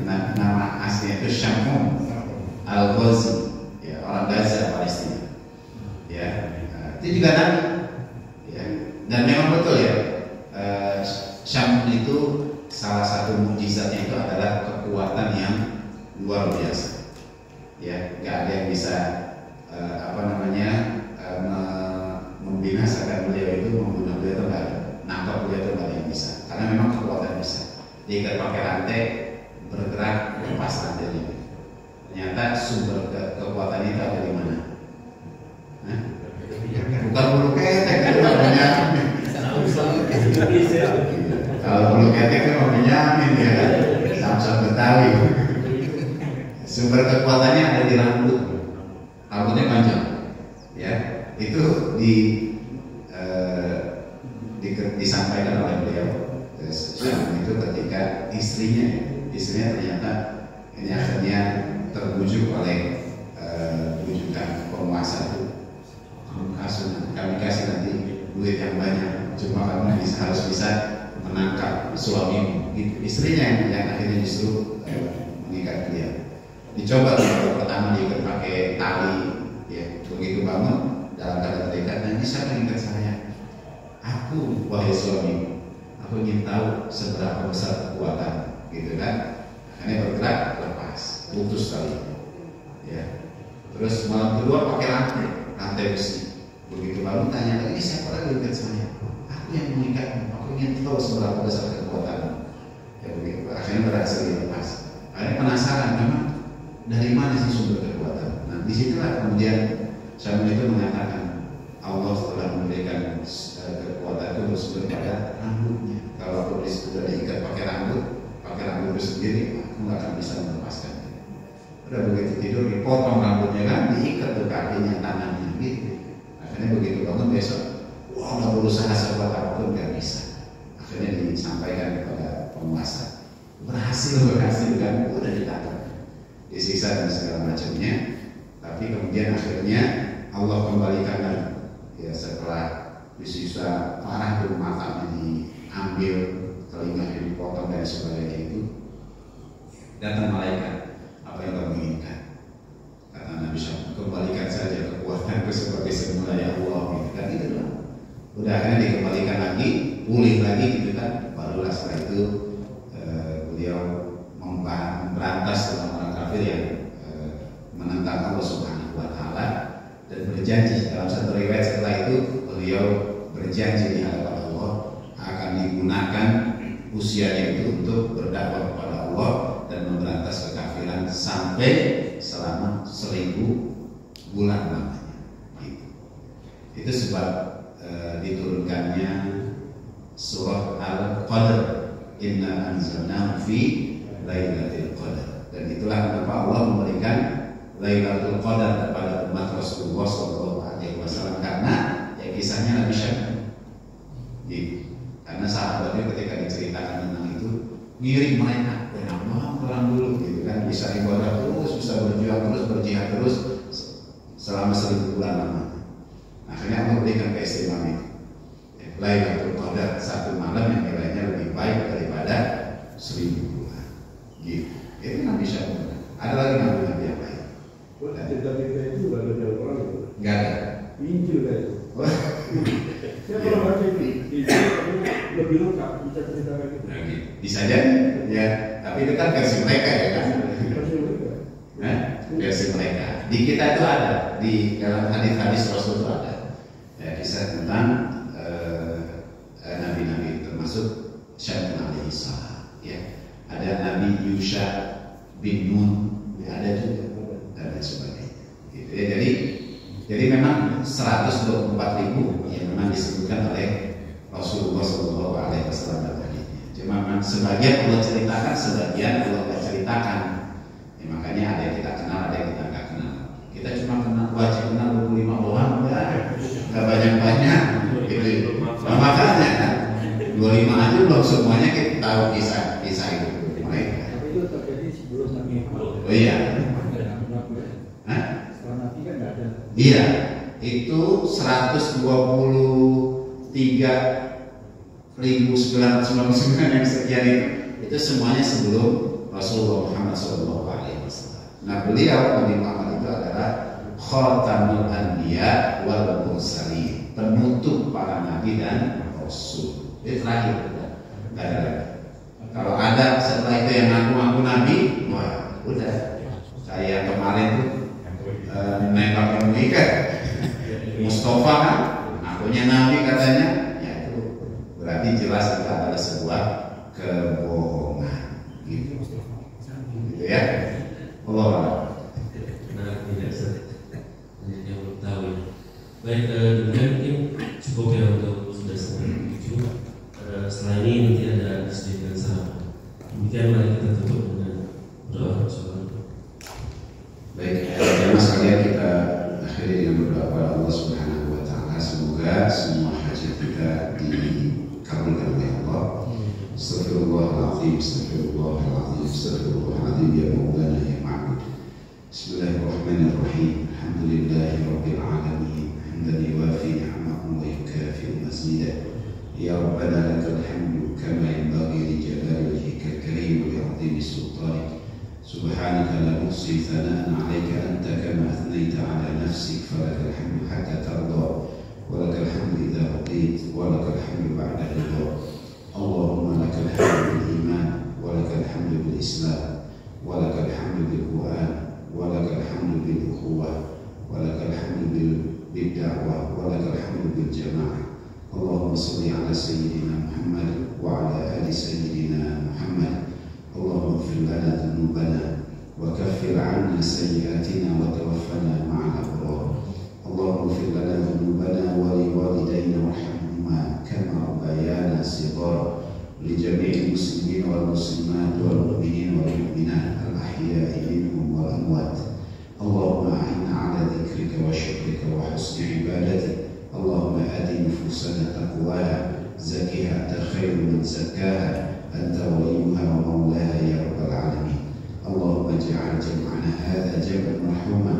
Speaker 2: Nama aslinya itu Syam'un Al-Ghazi, ya, orang Gaza, Palestina. Ya, itu juga Nabi. Ya, dan memang betul ya. Syam'un itu salah satu mukjizatnya itu adalah kekuatan yang luar biasa. Ya, nggak ada yang bisa membinasakan beliau itu, membunuh beliau itu nggak ada, nangkap beliau itu nggak ada yang bisa, karena memang kekuatan bisa. Diikat pakai rantai, bergerak, lepas rantainya. Ternyata sumber kekuatan itu ada di mana? Bukan bulu ketek itu namanya. Kalau bulu ketek itu namanya ya, Samson Betawi. Sumber kekuatannya ada di rambut. Rambutnya panjang, ya. Itu disampaikan oleh beliau. Itu ketika istrinya ternyata ini akhirnya terbujuk oleh bujukan penguasa itu. Kami kasih nanti duit yang banyak, cuma kamu harus bisa menangkap suamimu. Istrinya yang akhirnya justru mengikat dia. Dicoba pertama diikat pakai tali, ya. Begitu bangun dalam keadaan terikat, nanti siapa yang ikat saya? Aku, wahai suami, aku ingin tahu seberapa besar kekuatan, gitu kan? Akhirnya bergerak, lepas, putus tali, ya. Terus malam kedua pakai rantai besi. Begitu bangun tanya lagi, siapa lagi ikat saya? Aku yang mengikat, aku ingin tahu seberapa besar kekuatan. Ya begitu. Akhirnya berhasil dilepas. Akhirnya penasaran, memang dari mana sih sumber kekuatan? Nah, disitulah kemudian Syam'un itu mengatakan Allah telah memberikan kekuatan itu bersumber pada rambutnya. Kalau aku sudah diikat pakai rambut itu sendiri, aku nggak akan bisa melepaskan. Udah begitu tidur dipotong rambutnya kan, diikat tuh kakinya, tangannya gitu. Akhirnya begitu bangun besok, wah udah berusaha sekuat apapun nggak bisa. Akhirnya disampaikan kepada penguasa, berhasil kan, udah ditangkap, disiksa dan segala macamnya. Tapi kemudian akhirnya Allah kembalikan lagi, ya setelah disiksa parah tuh matanya diambil, telinganya dipotong. dipotong dan sebagainya itu, datang malaikat, apa yang kamu inginkan? Kata Nabi SAW, kembalikan saja kekuatanku seperti semula ya Allah, gitu kan, itu doang. Udah akhirnya dikembalikan lagi, pulih lagi gitu kan. Barulah setelah itu beliau memberantas orang kafir yang menentang Allah Subhanahu wa Ta'ala dan berjanji. Dalam satu riwayat setelah itu beliau berjanji di hadapan Allah akan digunakan usianya itu untuk berdakwah kepada Allah dan memberantas kekafiran sampai selama 1000 bulan lamanya. Gitu. Itu sebab diturunkannya surah Al-Qadr, inna anzalnahu fi lailatul qadar. Dan itulah kenapa Allah memberikan Lailatul Qadar kepada umat Rasulullah SAW, karena ya kisahnya Nabi Syekh. Gitu. Karena sahabatnya ketika diceritakan tentang itu ngiring mereka, kenapa orang dulu gitu kan, bisa ibadah terus, bisa berjuang terus, berjihad terus selama 1000 bulan lamanya. Akhirnya Allah berikan keistimewaan itu. Lailatul Qadar, satu malam yang nilainya lebih baik daripada 1000 bulan. Gitu. Itu Nabi Syekh. Ada lagi nabi-nabi yang lain.
Speaker 5: Cerita-cerita itu nggak ada di Al-Quran itu?
Speaker 2: Nggak ada.
Speaker 5: Injil kan itu. Saya pernah baca itu. Injil lebih lengkap, bisa cerita kayak gitu.
Speaker 2: Nah, gitu. Bisa jadi, ya. Tapi itu kan versi mereka ya kan.
Speaker 5: Versi mereka.
Speaker 2: Versi mereka. Di kita itu ada, di dalam hadis-hadis Rasul itu ada. Ya, kisah tentang nabi-nabi, termasuk Syaitan alaihi salam. Ya, ada Nabi Yusha bin Nun, ya, ada juga. Dan lain sebagainya. Gitu ya. Jadi memang 124.000 yang memang disebutkan oleh Rasulullah SAW dalam hadisnya. Cuma memang sebagian Allah ceritakan, sebagian Allah tidak ceritakan. Ya, makanya ada yang kita kenal, ada yang kita nggak kenal. Kita cuma wajib kenal 25 orang, nggak banyak-banyak. Gitu. Nah, makanya kan 25 aja belum semuanya kita tahu kisah itu mereka.
Speaker 7: Tapi itu terjadi sebelum Nabi Muhammad.
Speaker 2: Oh iya.
Speaker 7: Setelah Nabi kan nggak ada.
Speaker 2: Iya, itu 123.999 yang sekian itu semuanya sebelum Rasulullah Muhammad SAW. Nah, beliau Nabi Muhammad itu adalah Khatamul Anbiya wal Mursalin, penutup para nabi dan rasul. Itu terakhir, nggak ada lagi. Kalau ada setelah itu yang ngaku-ngaku nabi, wah udah. Kayak kemarin tuh nembak menikah Mustafa kan akunya nabi katanya, ya itu berarti jelas itu adalah sebuah kebohongan gitu ya. Allah
Speaker 1: Nah, tidak yang belum tahu ya. Baik, demikian mungkin cukup ya untuk sudah setengah 7. Setelah ini nanti ada disediakan sarapan. Demikian mari kita tutup dengan doa bersama. Baik,
Speaker 2: jemaah sekalian, kita akhiri dengan berdoa kepada Allah Subhanahu wa Ta'ala. Semoga semua hajat kita dikabulkan oleh Allah. Astagfirullahaladzim, astagfirullahaladzim, astagfirullahaladzim, ya Maulana ya Ma'bud. Bismillahirrahmanirrahim. Alhamdulillahi Rabbil Alamin. Hamdan yuwafi ni'amahu wa yukafi'u mazidah. Ya Rabbana lakal hamdu kama yanbaghi li jalali wajhikal karim wa li 'azimi sultanik. سبحانك لا نحصي ثناء عليك أنت كما أثنيت على نفسك فلك الحمد حتى ترضى ولك الحمد إذا رضيت ولك الحمد بعد الرضا. اللهم لك الحمد بالإيمان ولك الحمد بالإسلام ولك الحمد بالقرآن ولك الحمد بالأخوة ولك الحمد بالدعوة ولك الحمد بالجماعة. اللهم صل على سيدنا محمد وعلى آل سيدنا محمد. اللهم اغفر لنا ذنوبنا وكفر عنا سيئاتنا وتوفنا مع الأبرار. اللهم اغفر لنا ذنوبنا ولوالدينا وارحمهما كما ربيانا صغارا. لجميع المسلمين والمسلمات والمؤمنين والمؤمنات الأحياء منهم والأموات. اللهم أعنا على ذكرك وشكرك وحسن عبادتك. اللهم آت نفوسنا تقواها زكها أنت خير من زكاها أنت وليها ومولاها يا رب العالمين. اللهم اجعل جمعنا هذا جمعا مرحوما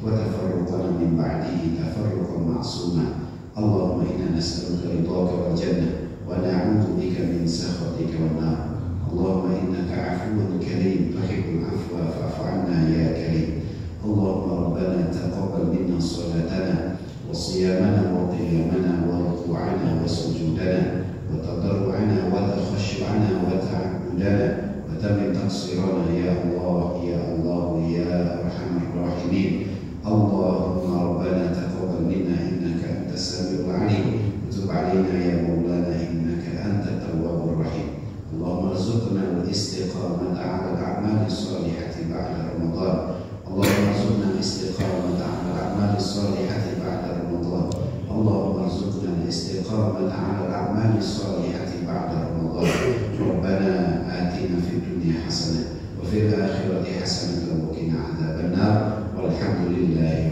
Speaker 2: وتفرقنا من بعده تفرقا معصوما. اللهم إنا نسألك رضاك والجنة ونعوذ بك من سخطك والنار. اللهم إنك عفو كريم تحب العفو فاعف عنا يا كريم. اللهم ربنا تقبل منا صلاتنا وصيامنا وقيامنا وركوعنا وسجودنا وتضرعنا وتخشعنا وتعبدنا وتمن تقصيرنا يا الله يا الله يا أرحم الراحمين. اللهم ربنا تقبل منا إنك أنت السميع العليم وتب علينا يا مولانا إنك أنت التواب الرحيم. اللهم ارزقنا الاستقامة على الأعمال الصالحة بعد رمضان. اللهم ارزقنا الاستقامة على الأعمال الصالحة بعد رمضان. اللهم ارزقنا الاستقامة على الأعمال الصالحة بعد رمضان. ربنا آتنا في الدنيا حسنة وفي الآخرة حسنة وقنا عذاب النار والحمد لله